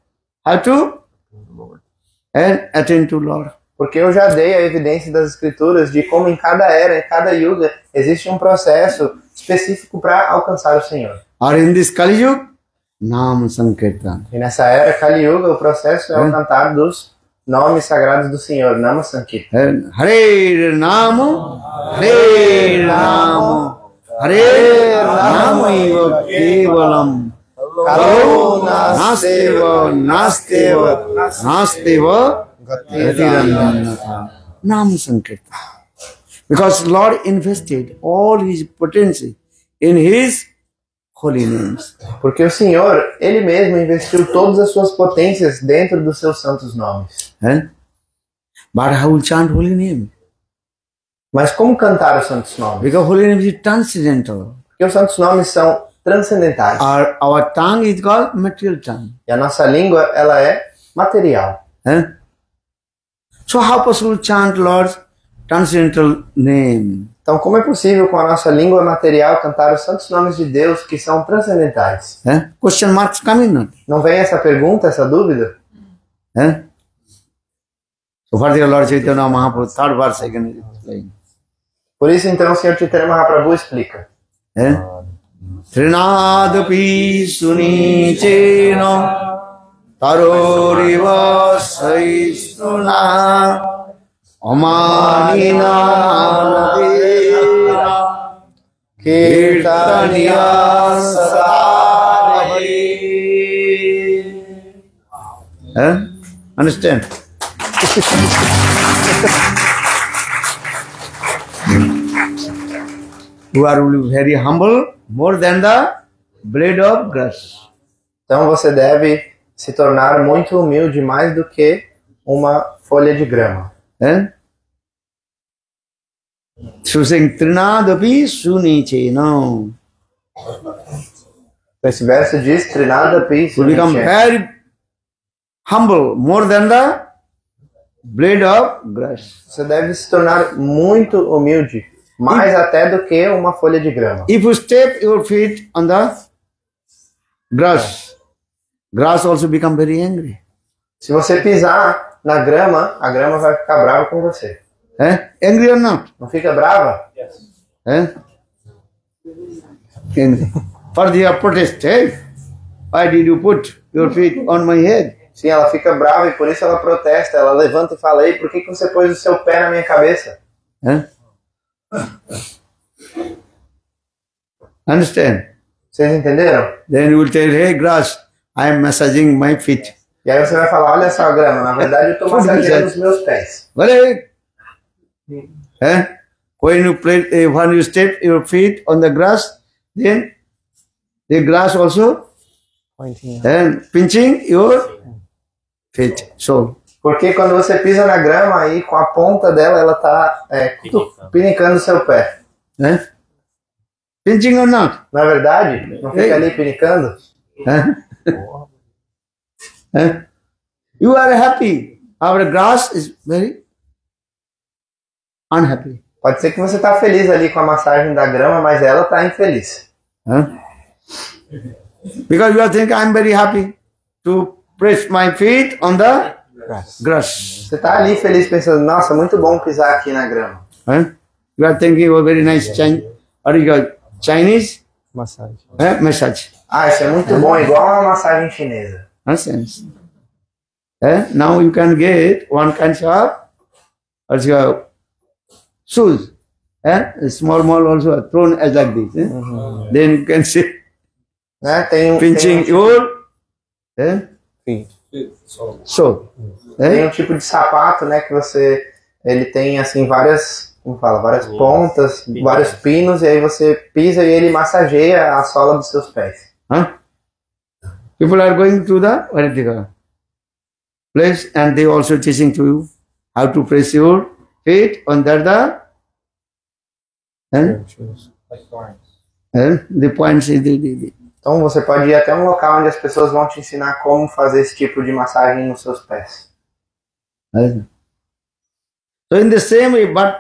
how to attend to Lord. Porque eu já dei a evidência das escrituras de como em cada era, em cada yuga, existe um processo específico para alcançar o Senhor. Or in this Kali Yuga, Nam Sankirtan. E nessa era Kali Yuga, o processo é o cantar dos nomes sagrados do Senhor, Nama Sankirtan. Hare Namo, Hare Namo, Hare Namo Kevalam. Kalo Nasteva, Nasteva, Nasteva, Gatirandanatha. Nam Sankirtan. Because Lord invested all his potency in his holy names. Porque o Senhor, Ele mesmo investiu todas as suas potências dentro dos seus santos nomes. But how will chant holy name? Mas como cantar os santos nomes? Because holy name is transcendental. Porque os santos nomes são transcendentais. Our tongue is called material tongue. E a nossa língua, ela é material. So how possible to chant Lord's transcendental name? Então, como é possível com a nossa língua material cantar os santos nomes de Deus que são transcendentais? Question marks coming not. Não vem essa pergunta, essa dúvida? So further Lord Chaitanya Mahaprabhu, third verse I can explain. Por isso, então, o Senhor Chaitanya Mahaprabhu explica. Trinadapi sunichena taroriva saistuna amanina manadena kirtaniya sadari. Understand? You are very humble, more than the blade of grass. Então você deve se tornar muito humilde mais do que uma folha de grama. So saying Trinadapi suniche, no. Esse verso diz Trinadapi To become suniche. very humble, more than the blade of grass. Você deve se tornar muito humilde, mais até do que uma folha de grama. If you step your feet on the grass, grass also become very angry. Se você pisar na grama, a grama vai ficar brava com você. Angry or not? Não fica brava? Angry. For the protest, why did you put your feet on my head? Sim, ela fica brava e por isso ela protesta. Ela levanta e fala, ei, por que você pôs o seu pé na minha cabeça? Understand? Vocês entenderam? Then you will tell, hey grass, I am massaging my feet. E aí você vai falar, olha só, grama, na verdade eu estou massageando os meus pés. When you step your feet on the grass, then the grass also pinching your feet. So, Porque quando você pisa na grama, aí com a ponta dela, ela está pinicando o seu pé. pinching or not? Não é verdade? Não fica ali pinicando? You are happy. Our grass is very unhappy. Pode ser que você está feliz ali com a massagem da grama, mas ela está infeliz. Because you are thinking, I am very happy to press my feet on the grass. Você está ali feliz pensando, nossa, muito bom pisar aqui na grama. You are thinking, oh, very nice Chinese Massagem. massage. Ah, isso é muito bom, igual uma massagem chinesa. Nonsense. Now you can get one kind of shoes. Small also thrown as like this. Then you can see Né? pinching your so. Tem um tipo de sapato, né, que ele tem assim várias, como fala, várias pontas, vários pinos, e aí você pisa e ele massageia a sola dos seus pés. People are going to the place and they also teaching to you how to press your feet under the the points. Então você pode ir até um local onde as pessoas vão te ensinar como fazer esse tipo de massagem nos seus pés. So in the same way, but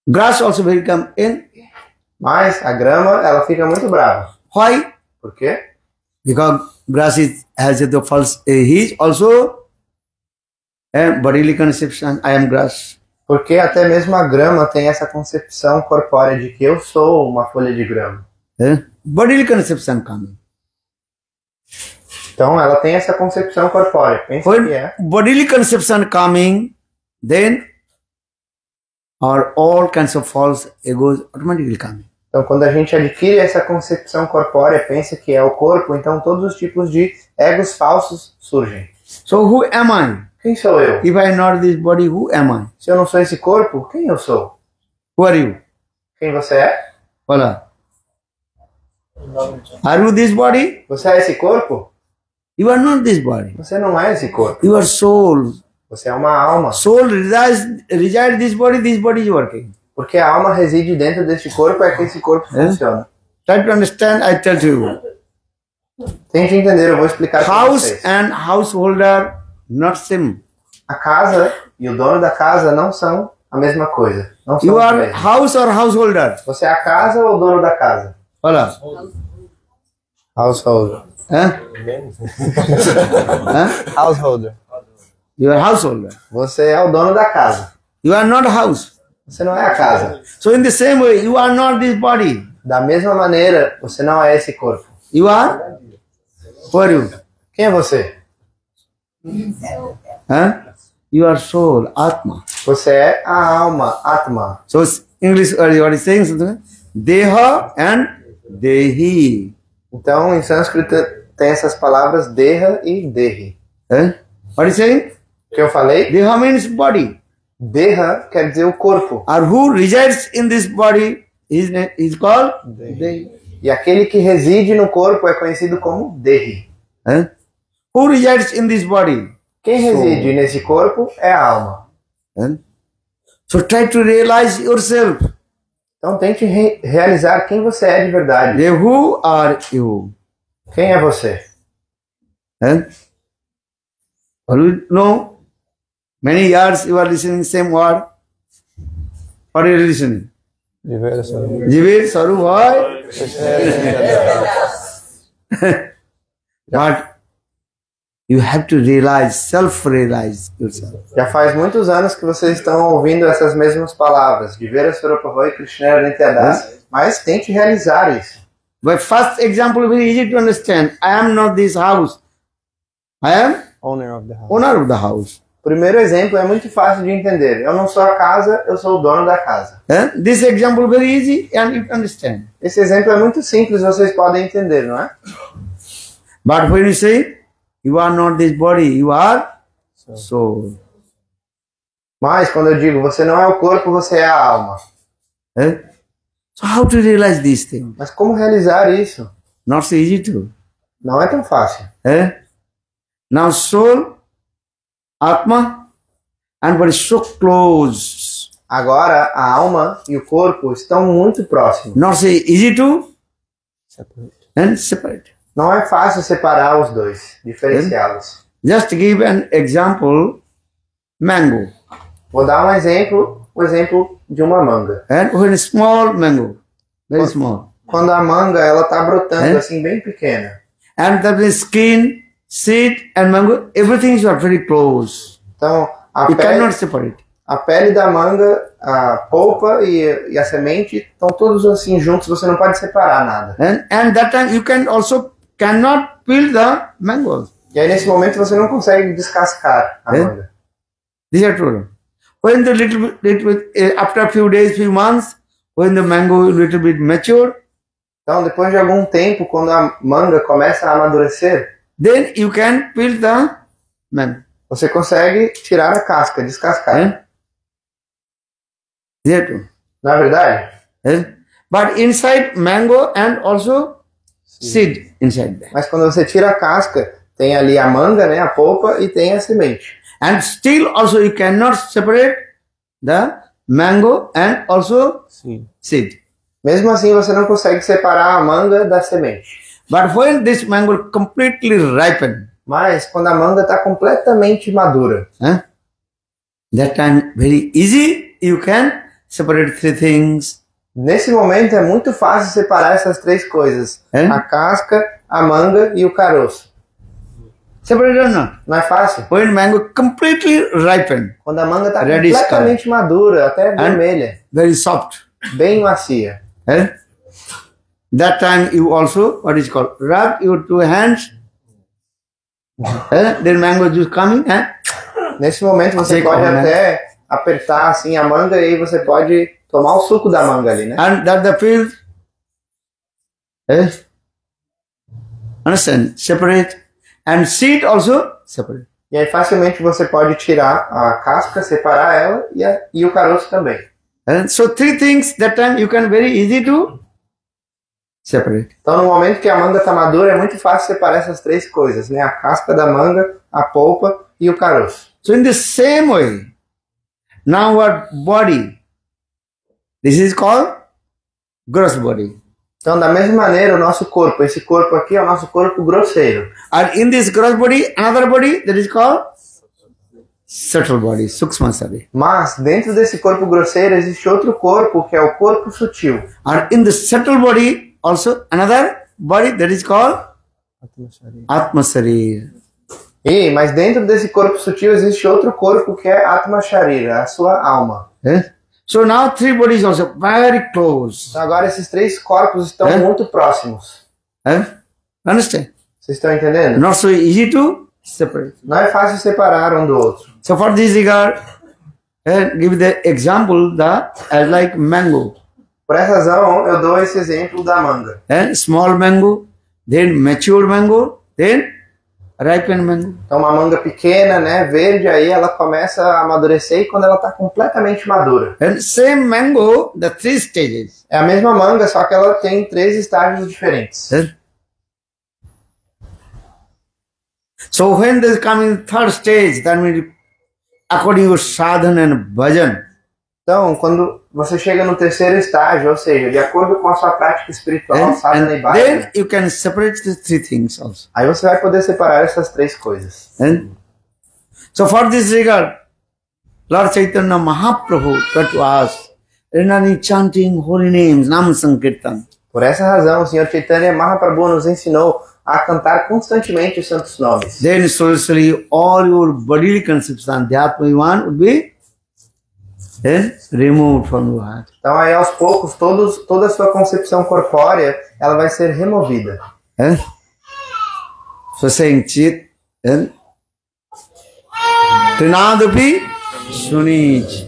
grass also will come in. Mas a grama, ela fica muito brava. Why? Por quê? Because grass has the false. He is also bodily conception. I am grass. Porque até mesmo a grama tem essa concepção corpórea de que eu sou uma folha de grama. Bodily conception coming. Então ela tem essa concepção corpórea. Pensa que é. When bodily conception coming, then all kinds of false egos automatically coming. Então quando a gente adquire essa concepção corpórea, pensa que é o corpo, então todos os tipos de egos falsos surgem. So who am I? Quem sou eu? If I am not this body, who am I? Se eu não sou esse corpo, quem eu sou? Who are you? Quem você é? Voila. Are you this body? Você é esse corpo? You are not this body. Você não é esse corpo. You are soul. Você é uma alma. Soul resides this body is working. Porque a alma reside dentro deste corpo, é que esse corpo funciona. Try to understand, I tell you. Tente entender, eu vou explicar para House vocês. and householder not same. A casa e o dono da casa não são a mesma coisa. Não são You os are mesmos. house or householder? Você é a casa ou o dono da casa? Voila. Householder. Huh? Huh? Householder. You are householder. Você é o dono da casa. You are not a house. Você não é a casa. So in the same way, you are not this body. Da mesma maneira, você não é esse corpo. You are? Who are you? Quem é você? Huh? You are soul, Atma. Você é a alma, Atma. So English, what is saying something? Deha and Dehi. Então, em sânscrito tem essas palavras Deha e Dehi. What is saying? O que eu falei? Deha means body. Deha quer dizer o corpo. Or who resides in this body is called Dehi. E aquele que reside no corpo é conhecido como Dehi. Who resides in this body? Quem reside nesse corpo é a alma. So try to realize yourself. Então tente realizar quem você é de verdade. Who are you? Quem é você? You know, many years you are listening same word. What are you listening? Jiver Saru Bhai. But you have to realize, self-realize yourself. Já faz muitos anos que vocês estão ouvindo essas mesmas palavras, de Vera Swarupa e Krishna Nityadas, mas tente realizar isso. But first example very easy to understand. I am not this house. I am Owner of the house. owner of the house. Primeiro exemplo é muito fácil de entender. Eu não sou a casa, eu sou o dono da casa. This example very easy and you can understand. Esse exemplo é muito simples, vocês podem entender, não é? But when you say, you are not this body, you are soul. Mas quando eu digo, você não é o corpo, você é a alma. So how to realize these things? Mas como realizar isso? Not so easy to. Não é tão fácil. Now soul, Atma, and body so close. Agora a alma e o corpo estão muito próximos. Not so easy to and separate. Não é fácil separar os dois, diferenciá-los. Just to give an example, mango. Vou dar o exemplo de uma manga. And when small mango, very small. Quando a manga ela está brotando assim bem pequena. And the skin, seed and mango, everything is very close. Então You cannot separate. a pele da manga, a polpa e a semente estão todos assim juntos, você não pode separar nada. And that time you can also cannot peel the mangoes. E aí nesse momento você não consegue descascar a manga. This is true. When the little bit after a few days, few months, when the mango is little bit mature, Então depois de algum tempo, quando a manga começa a amadurecer, then you can peel the mango. você consegue tirar a casca, descascar. This is true. Não é verdade? But inside mango and also seed inside there. Mas quando você tira a casca, tem ali a manga, né, a polpa e tem a semente. And still also you cannot separate the mango and also seed. Mesmo assim, você não consegue separar a manga da semente. But when this mango completely ripen, Mas quando a manga está completamente madura, that time very easy you can separate three things. nesse momento é muito fácil separar essas três coisas. A casca, a manga e o caroço. Separate or not? Não é fácil? When mango completely ripen, Quando a manga está Reddish completamente madura, até vermelha, very soft, bem macia. That time you also, what is called, rub your 2 hands. Then mango juice coming. Nesse momento você Take pode on, até apertar assim a manga e aí você pode tomar o suco da manga ali, né? And that the field, understand, separate. And seed also separate. E aí facilmente você pode tirar a casca, separar ela e o caroço também. And so 3 things that time you can very easy to separate. Então no momento que a manga está madura é muito fácil separar essas 3 coisas, né? A casca da manga, a polpa e o caroço. So in the same way, now our body, this is called gross body. Então da mesma maneira o nosso corpo, esse corpo aqui é o nosso corpo grosseiro. And in this gross body, another body that is called subtle body, sukshma sari. Mas dentro desse corpo grosseiro existe outro corpo que é o corpo sutil. And in the subtle body also another body that is called Atma Sarir. Mas dentro desse corpo sutil existe outro corpo que é Atma Sharira, a sua alma. So now 3 bodies also very close. Então agora esses 3 corpos estão muito próximos. Understand? Vocês estão entendendo? Not so easy to separate. Não é fácil separar um do outro. So for this regard, give the example that as like mango. Por essa razão eu dou esse exemplo da manga. Small mango, then mature mango, then ripened mango. Então uma manga pequena, né, verde, aí ela começa a amadurecer e quando ela está completamente madura. And same mango, the 3 stages. É a mesma manga, só que ela tem 3 estágios diferentes. So when they come in 3rd stage, that means according to sadhana and bhajan. Então, quando você chega no 3º estágio, ou seja, de acordo com a sua prática espiritual, sadhana e And bhajan, then you can separate the 3 things also. aí você vai poder separar essas 3 coisas. So for this regard, Lord Chaitanya Mahaprabhu taught to us, Rinani chanting holy names, Nam Sankirtan. Por essa razão, o Senhor Chaitanya Mahaprabhu nos ensinou a cantar constantemente os santos nomes. Then slowly all your bodily concepts and Dhyatma Iman would be removed from your heart. Então aí aos poucos toda a sua concepção corpórea ela vai ser removida. So saying Chit, Trinadapi Sunij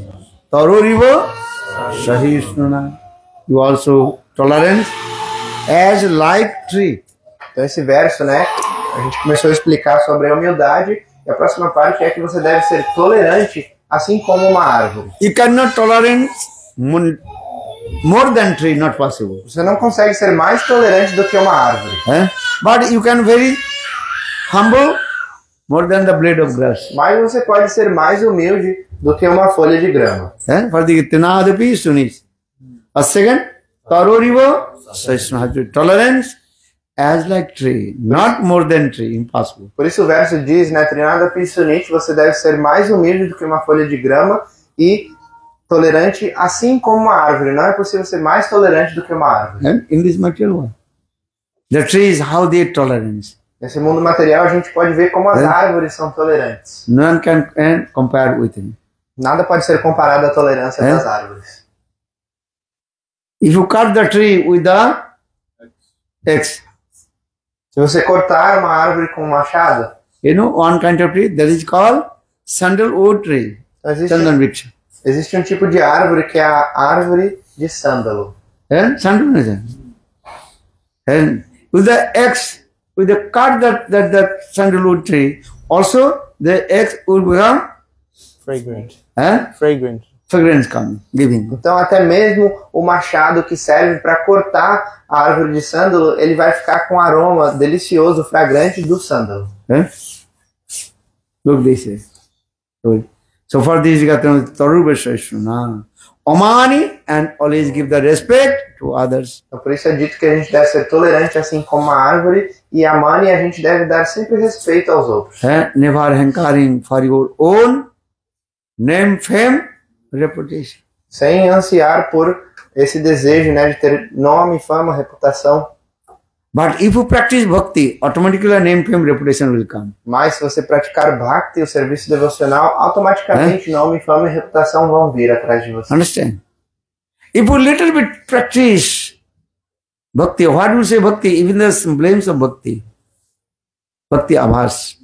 Taroriva Sahishnuna. You also tolerant as like tree. Então esse verso, né, a gente começou a explicar sobre a humildade e a próxima parte é que você deve ser tolerante assim como uma árvore. You cannot tolerate more than tree, not possible. Você não consegue ser mais tolerante do que uma árvore. But you can very humble more than the blade of grass. Mas você pode ser mais humilde do que uma folha de grama. For the Tinadapi Sunis. A second, Taroriva Sahishnuna. Tolerance as like tree, not more than tree, impossible. Por isso o verso diz, né, Trinada Pisunit, você deve ser mais humilde do que uma folha de grama e tolerante assim como uma árvore. Não é possível ser mais tolerante do que uma árvore. And in this material world, the trees, how they tolerance. Nesse mundo material a gente pode ver como as árvores são tolerantes. None can compare with it. Nada pode ser comparado à tolerância das árvores. If you cut the tree with the axe, se você cortar uma árvore com um machado, you know, one kind of tree that is called sandalwood tree. Chandan vriksha. Existe um tipo de árvore que é a árvore de sândalo. Sandalwood. And with the axe, with the cut that sandalwood tree, also the axe will become Fragrant. Fragrant. Fragrance coming, giving. Então até mesmo o machado que serve para cortar a árvore de sândalo, ele vai ficar com aroma delicioso, fragrante do sândalo. Look this. So for this you got to Taruba Sahishnuna. Omani and always give the respect to others. Então por isso é dito que a gente deve ser tolerante assim como uma árvore e amani a gente deve dar sempre respeito aos outros. Never hankaring for your own name, fame, reputation. Sem ansiar por esse desejo, né, de ter nome, fama, reputação. But if you practice bhakti, automatically name, fame, reputation will come. Mas se você praticar bhakti, o serviço devocional, automaticamente nome, fama e reputação vão vir atrás de você. Understand? If you little bit practice Bhakti, what do you say bhakti? Even the emblems of bhakti. Bhakti abhas.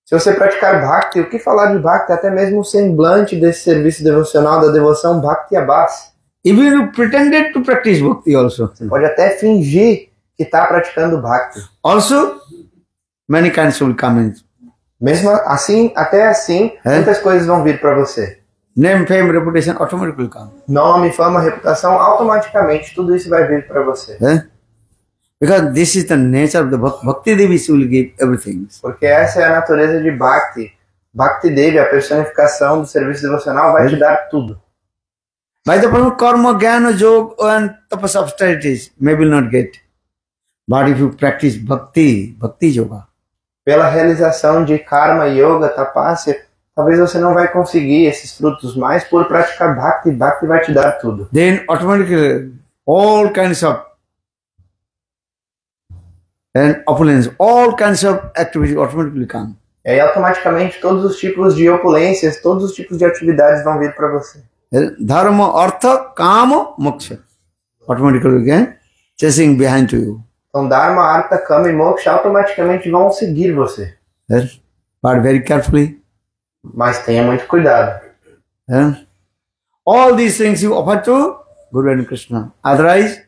Se você praticar bhakti, o que falar de bhakti? Até mesmo o semblante desse serviço devocional, da devoção bhakti abhas. Even you pretended to practice bhakti also. Você pode até fingir que está praticando bhakti. Also, many kinds will come in. Mesmo assim, até assim, muitas coisas vão vir para você. Name, fame, reputation automatically come. Nome, fama, reputação, automaticamente tudo isso vai vir para você. Because this is the nature of the Bhakti Devi, she will give everything. Porque essa é a natureza de Bhakti. Bhakti Devi, a personificação do serviço devocional, vai te dar tudo. By the power of karma, jnana, yoga and tapas austerities, maybe will not get. But if you practice bhakti yoga, Pela realização de karma, yoga, tapasya, talvez você não vai conseguir esses frutos, mas por praticar Bhakti, Bhakti vai te dar tudo. then automatically all kinds of and opulence, all kinds of activities automatically come. E aí automaticamente todos os tipos de opulências, todos os tipos de atividades vão vir para você. Dharma, artha, kama, moksha. Automatically again chasing behind to you. Então Dharma, Artha, Kama e Moksha automaticamente vão seguir você. But very carefully. Mas tenha muito cuidado. All these things you offer to Guru and Krishna. Otherwise,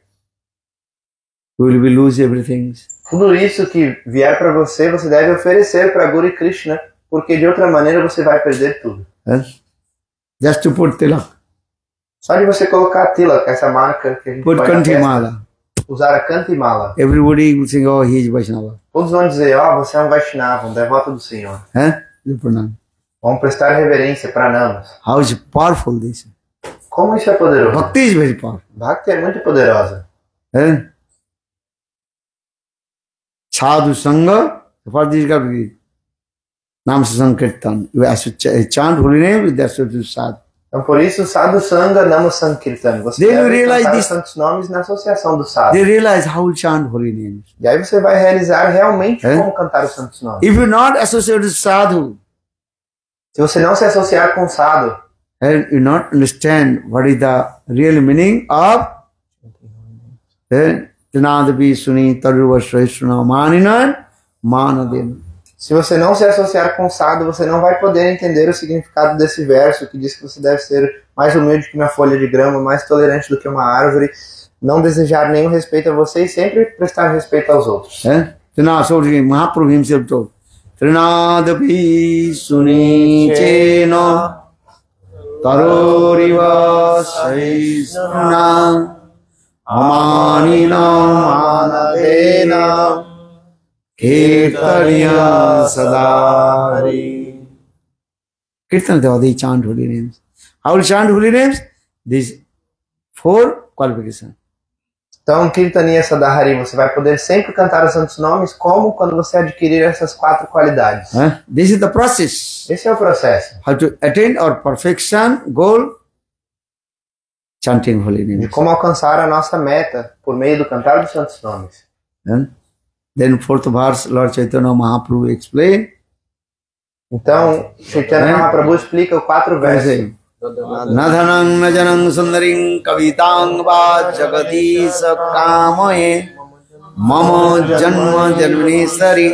you will be lose everything. Tudo isso que vier para você, você deve oferecer para Guru e Krishna, porque de outra maneira você vai perder tudo. Just to put tilak. Só de você colocar tilak, essa marca que a gente Put põe na kanti testa, mala. usar a Kantimala. Everybody will think, oh, he is Vaishnava. Todos vão dizer, você é um Vaishnava, um devoto do Senhor. You pranam. Vão prestar reverência para Namas. How is powerful this? Como isso é poderoso? Bhakti is very powerful. Bhakti é muito poderosa. Sadhu Sangha, for this got to be Nam Sankirtan. You have to chant holy name with that sort of sadhu. Então por isso, Sadhu Sangha Nama Sankirtan. Você Then you deve realize cantar os this- santos nomes na associação do sadhu. They realize how to chant holy names. E aí você vai realizar realmente como cantar os santos nomes. If you not associate with sadhu, Se você não se associar com sadhu, and you not understand what is the real meaning of Tanadapi Suni Taruva Shrestuna Maninan Manadin. se você não se associar com sadhu, você não vai poder entender o significado desse verso que diz que você deve ser mais humilde que uma folha de grama, mais tolerante do que uma árvore, não desejar nenhum respeito a você e sempre prestar respeito aos outros. Tanadapi Mahaprabhu himself told Tanadapi Suni Chena Taroriva Shrestuna Amanina Manadena Kirtaniya Sadari. Kirtan Deva, they chant holy names. How will chant holy names? These 4 qualifications. Então, Kirtaniya Sadahari, você vai poder sempre cantar os santos nomes como quando você adquirir essas 4 qualidades. This is the process. Esse é o processo. How to attain our perfection, goal, chanting holy De names. como alcançar a nossa meta por meio do cantar dos santos nomes. Then 4th verse, Lord Chaitanya Mahaprabhu explained. Então, Chaitanya Mahaprabhu explica o 4 versos. Nadhanang najanang sundaring kavitang va jagadisa kamaye mama janma janmanesari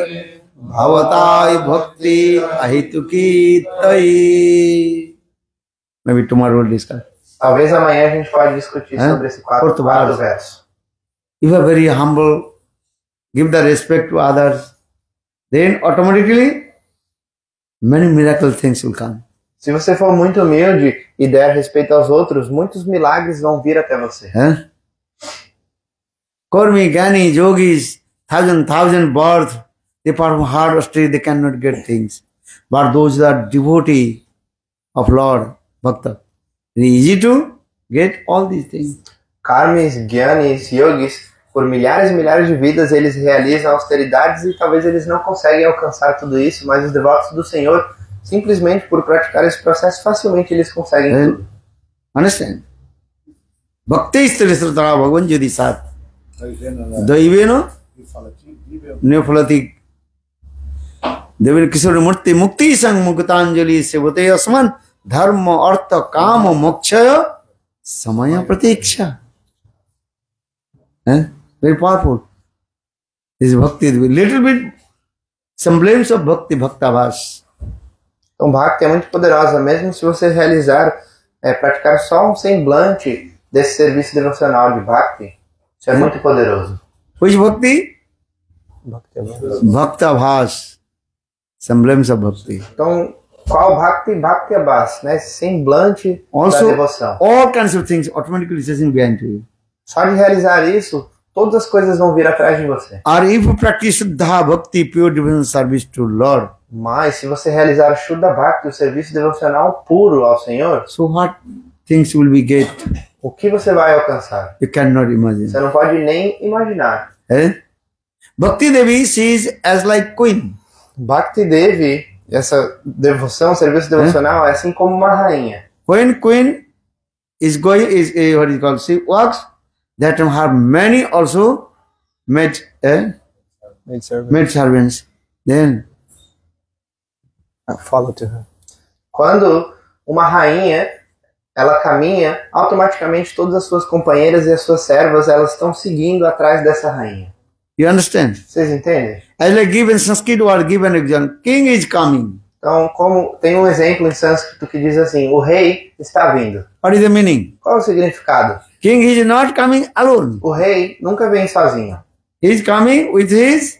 bhavatai bhakti ahituki tai. Maybe tomorrow we'll discuss. Talvez amanhã a gente pode discutir sobre esse 4 versos. If you are very humble, give the respect to others, then automatically many miracle things will come. Se você for muito humilde e der respeito aos outros, muitos milagres vão vir até você. Kormi, Gani, Yogis, thousand births, they perform hard austerity, they cannot get things. But those that are devotee of Lord, Bhakta, it is easy to get all these things. Karmis, Gyanis, Yogis, por milhares e milhares de vidas eles realizam austeridades e talvez eles não conseguem alcançar tudo isso, mas os devotos do Senhor, simplesmente por praticar esse processo, facilmente eles conseguem tudo. Understand? Bhakti Srisratara Bhagavan Jyoti Sat. Daivena Nefalati Devina Kishore Murti Mukti Sang Mukutanjali Sevate Asman Dharma Artha Kama Mokshaya Samaya Pratiksha. Very powerful. This is Bhakti. Little bit semblance of Bhakti, Bhaktavas. Então, Bhakti é muito poderosa, mesmo se você praticar só um semblante desse serviço devocional de Bhakti, isso é muito poderoso. Which Bhakti? Bhaktavas. Semblance of Bhakti. Então, qual Bhakti? Bhakti Abhas, né? Esse semblante da Also, devoção. all kinds of things automatically chasing behind you. Só de realizar isso, todas as coisas vão vir atrás de você. Or if you practice Shuddha Bhakti, pure devotional service to Lord, Mas, se você realizar o Shuddha Bhakti, o serviço devocional puro ao Senhor, so what things will we get? o que você vai alcançar? You cannot imagine. Você não pode nem imaginar. Eh? Bhakti Devi, she is as like queen. Bhakti Devi, essa devoção, serviço devocional, é assim como uma rainha. When queen is going, what is called, she works, that time her many also maid servants. Then Follow to her. Quando uma rainha, ela caminha, automaticamente todas as suas companheiras e as suas servas, elas estão seguindo atrás dessa rainha. you understand? Vocês entendem? As like given Sanskrit word, given example, king is coming. Então, como tem um exemplo em sânscrito que diz assim, o rei está vindo. What is the meaning? Qual é o significado? King is not coming alone. O rei nunca vem sozinho. He is coming with his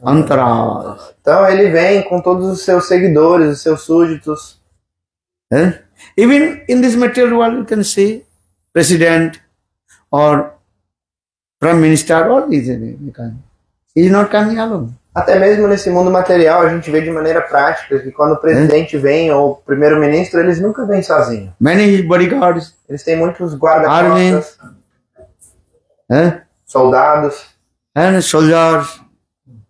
antaraj. Então ele vem com todos os seus seguidores, os seus súditos. Eh? Even in this material world, you can see president or prime minister, all these. He is not coming alone. Até mesmo nesse mundo material, a gente vê de maneira prática que quando o presidente vem ou o primeiro-ministro, eles nunca vêm sozinhos. Many bodyguards, Eles têm muitos guarda-costas, soldados, and soldiers,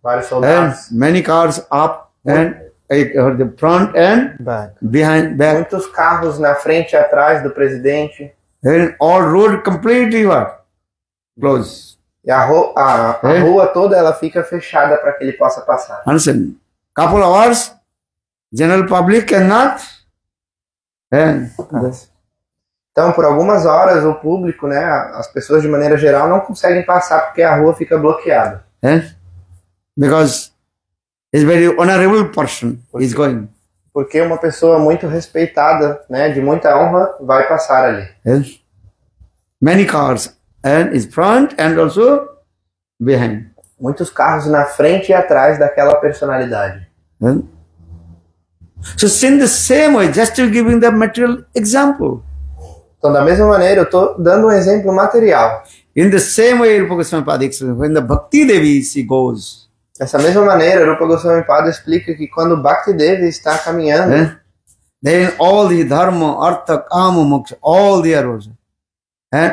vários and soldados, many cars up and the front and behind, back, muitos carros na frente e atrás do presidente. and all road completely what? Closed. E a rua toda ela fica fechada para que ele possa passar. Understand? Couple hours, general public cannot. Então, por algumas horas, o público, né, as pessoas de maneira geral não conseguem passar porque a rua fica bloqueada. Because he's very honorable person is going. Porque uma pessoa muito respeitada, né, de muita honra, vai passar ali. Many cars and is front and also behind. Muitos carros na frente e atrás daquela personalidade. So in the same way, just to giving the material example. Então, da mesma maneira, eu estou dando um exemplo material. In the same way, Rupa Goswami Pada explains, when the Bhakti Devi she goes, Dessa mesma maneira, Rupa Goswami Pada explica que quando Bhakti Devi está caminhando, then all the dharma, artha, kama, moksha, all the arrows,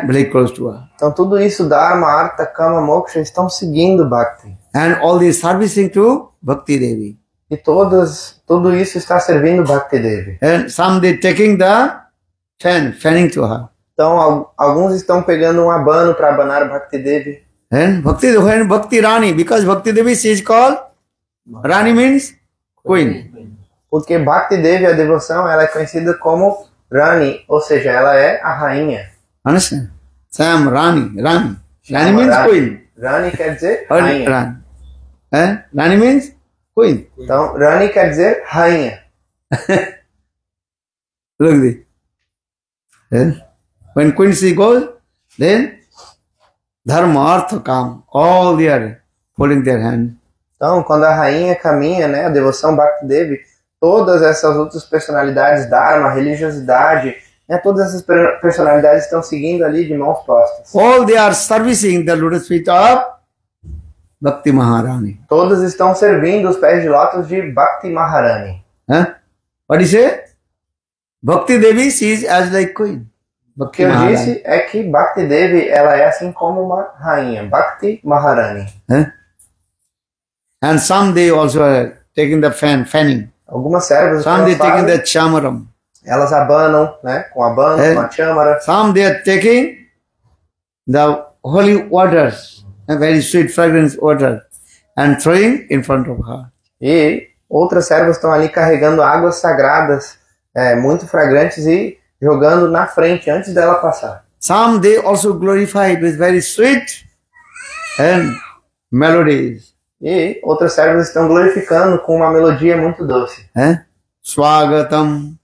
very close to her. então tudo isso, Dharma, Artha, Kama, Moksha, estão seguindo Bhakti. And all the servicing to Bhakti Devi. E tudo isso está servindo Bhakti Devi. And some they taking the fanning to her. Então, alguns estão pegando um abano para abanar Bhakti Devi. And Bhakti Rani, because Bhakti Devi she is called, Rani means queen. Porque Bhakti Devi, a devoção, ela é conhecida como Rani, ou seja, ela é a rainha. Understand? Sam Rani. Rani means queen. Rani quer dizer rainha. Rani means queen. Então, Rani quer dizer rainha. Look this. When queen she goes, then dharma, artha, kam, all they are holding their hand. Então, quando a rainha caminha, né, a devoção Bhakti Devi, todas essas outras personalidades, Dharma, religiosidade, né, todas essas personalidades estão seguindo ali de mãos postas. All they are servicing the lotus feet of Bhakti Maharani. Todas estão servindo os pés de lótus de Bhakti Maharani. What do you say? Bhakti Devi she is as like queen. O que eu disse é que Bhakti Devi, ela é assim como uma rainha, Bhakti Maharani. And some they also are taking the fanning. Algumas servas Some they taking the chamaram. Elas abanam, né, com abano, com a chamara. Some they are taking the holy waters, a very sweet fragrance water, and throwing in front of her. E outras servas estão ali carregando águas sagradas, muito fragrantes e jogando na frente antes dela passar. Some they also glorified with very sweet and melodies. E outras servas estão glorificando com uma melodia muito doce. Swagatam,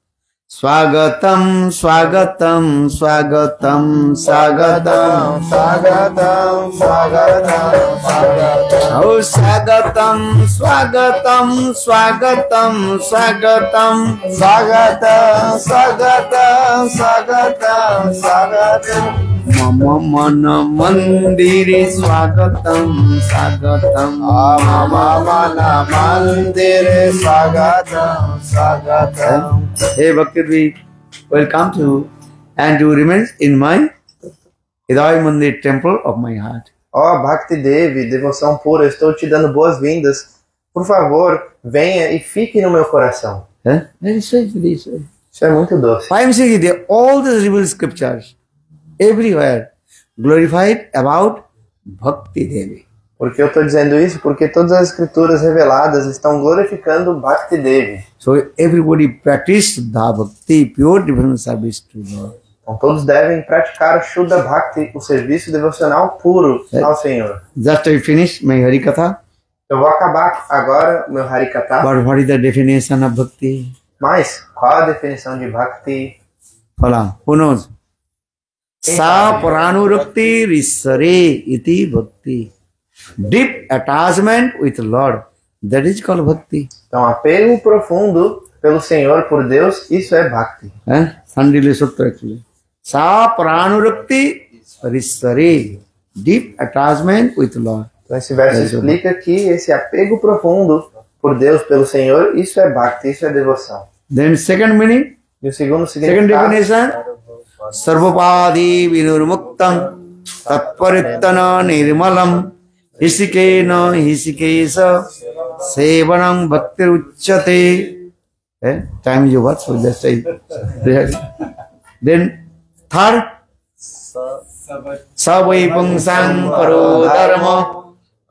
Swagatam, Swagatam, Swagatam, Swagatam, Swagatam, Swagatam, Swagatam. Oh, Swagatam, Swagatam, Swagatam, Swagatam, Swagatam, Swagatam, Swagatam, Swagatam. Mama mana mandire Swagatam, Swagatam. Mama mana mandire Swagatam, Swagatam. Hey Bhakti, welcome to and to remain in my Hidaya Mandir temple of my heart. Ó Bhakti Devi, devoção pura, eu estou te dando boas-vindas. Por favor, venha e fique no meu coração. Very sweet, very sweet. Isso é muito doce. I am saying that all the revealed scriptures, everywhere, glorified about Bhakti Devi. Por que eu estou dizendo isso? Porque todas as escrituras reveladas estão glorificando Bhakti Devi. So everybody practice the Bhakti, pure devotional service to Lord. Então todos devem praticar o Shuddha Bhakti, o serviço devocional puro ao Senhor. Just I finish my Harikatha. Eu vou acabar agora o meu Harikatha. But what is the definition of Bhakti? Mas qual a definição de Bhakti? Fala, who knows? Sa Pranurukti Risare iti Bhakti. Deep attachment with Lord. That is called Bhakti. Então, apego profundo pelo Senhor, por Deus, isso é Bhakti. Sandili Sutra actually. Sa Pranurukti Risare. Deep attachment with Lord. Então, esse verso explica que esse apego profundo por Deus, pelo Senhor, isso é Bhakti, isso é devoção. Then second meaning, E o segundo second significado, definition, Sarvapadi Vinurmuktam Tatparittana Nirmalam Hisikena Hisikesa Sevanam Bhaktir Uchyate. Time is over, so just say. Then third, Savai Pangsang Paro Dharma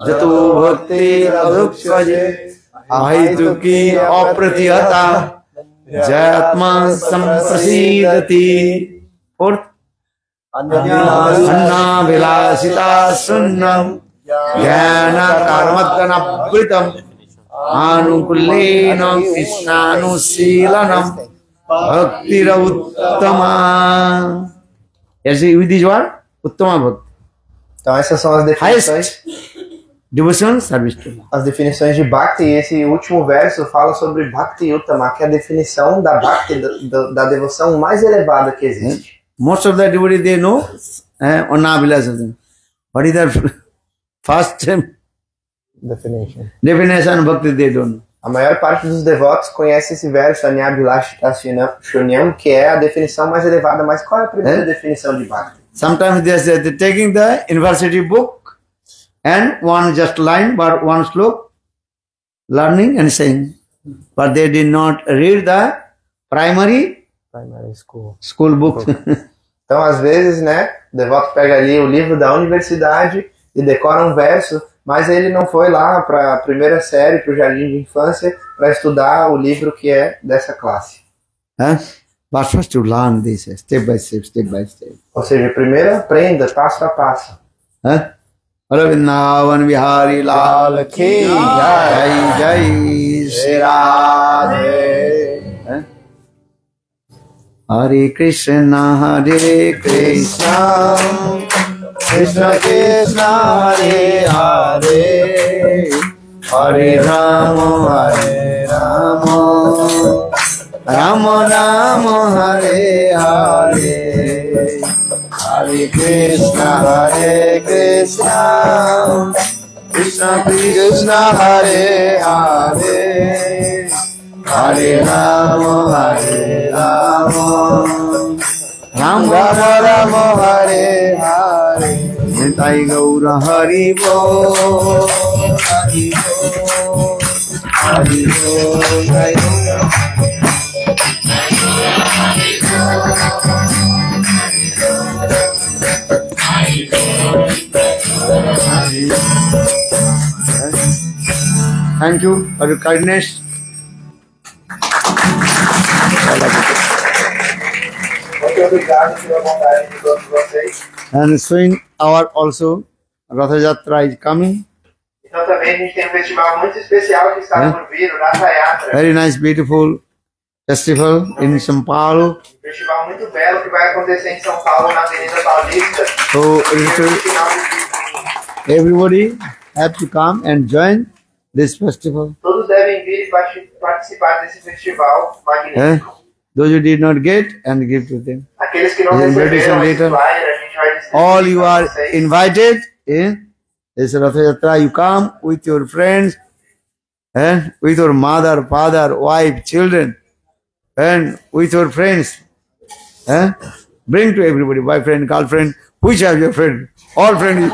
Jato Bhakti Aduksaje Ahituki Apratihata Jayatma Samprasidati. Fourth, Anna Vilasita Sunnam Jnana Karmadana Britam Anukulena Krishnanusilanam Bhaktira Uttama. Yes, with this word, Uttama Bhakti. Então essas são as definições. Devotion service to Lord. As definições de Bhakti, e esse último verso fala sobre Bhakti Uttama, que é a definição da Bhakti, da devoção mais elevada que existe. Most of the devotees they know Anna Vilasita. What is the first definition of Bhakti they don't know. A maior parte dos devotos conhece esse verso, Anyabilashita Shunyam, que é a definição mais elevada. Mas qual é a primeira definição de Bhakti? Sometimes they're taking the university book and one just line, but one slok, learning and saying. But they did not read the primary school book. Então, às vezes, né, o devoto pega ali o livro da universidade e decora um verso, mas ele não foi lá para a primeira série, para o jardim de infância, para estudar o livro que é dessa classe. But first to learn this step by step, step by step. Ou seja, primeiro aprenda passo a passo. Vrindavan Bihari Lal Ki Jai Jai Shri Radhe. Hare Krishna Krishna Krishna Hare Hare Hare Rama Rama Rama Hare Hare Hare Krishna Krishna Krishna Hare Hare Hare Rama Rama Rama Hare Hare. Nitai Gaura Hari Bo Hari Bo Hari Bo Hari Thank you for your kindness. Muito obrigado pela vontade de todos vocês. And showing our also Ratha Yatra is coming. Então também a gente tem um festival muito especial que está por vir, o Ratha Yatra. Very nice, beautiful festival in São Paulo. Um festival muito belo que vai acontecer em São Paulo, na Avenida Paulista. So No final de everybody have to come and join this festival. Todos devem vir e participar desse festival magnífico. Those who did not get, and give to them. Aqueles que não Yes, receberam esse later. flyer, a gente vai distribuir All you para are vocês. invited in this Ratha Yatra. You come with your friends, and with your mother, father, wife, children, and with your friends. Bring to everybody, boyfriend, girlfriend, which have your friend. All friends.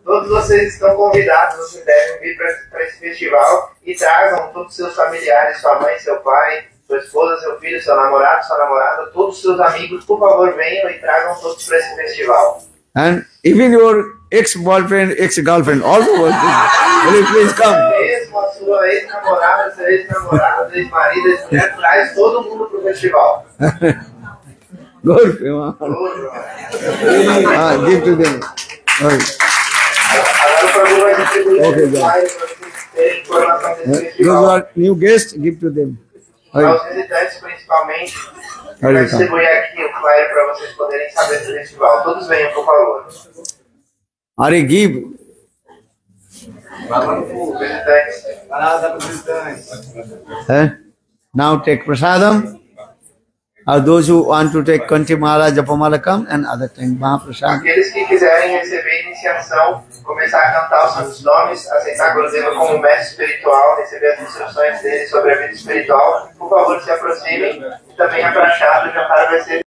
Todos vocês estão convidados, vocês devem vir para esse festival e tragam todos os seus familiares, sua mãe, seu pai, sua esposa, seu filho, seu namorado, sua namorada, todos os seus amigos, por favor, venham e tragam todos para esse festival. And even your ex-boyfriend, ex-girlfriend, also will you please come? Mesmo a sua ex-namorada, seu ex-namorado, ex-marido, ex-mulher, traz todo mundo para o festival. Good, Prema. Give to them. Okay. Agora o Prabhu vai distribuir Ok, esse flyer para vocês terem informação desse Those festival. who are new guests, give to them. Aos visitantes, principalmente, vai distribuir aqui o flyer para vocês poderem saber do festival. Todos venham, por favor. Hare, give. Visitantes. Now take prasadam. Those who want to take Kantimala, Japamala come, and other time Mahaprasad. Aqueles que quiserem receber iniciação, começar a cantar os santos nomes, aceitar Gurudeva como mestre espiritual, receber as instruções dele sobre a vida espiritual, por favor, se aproximem. E também a prachada, o jantar vai ser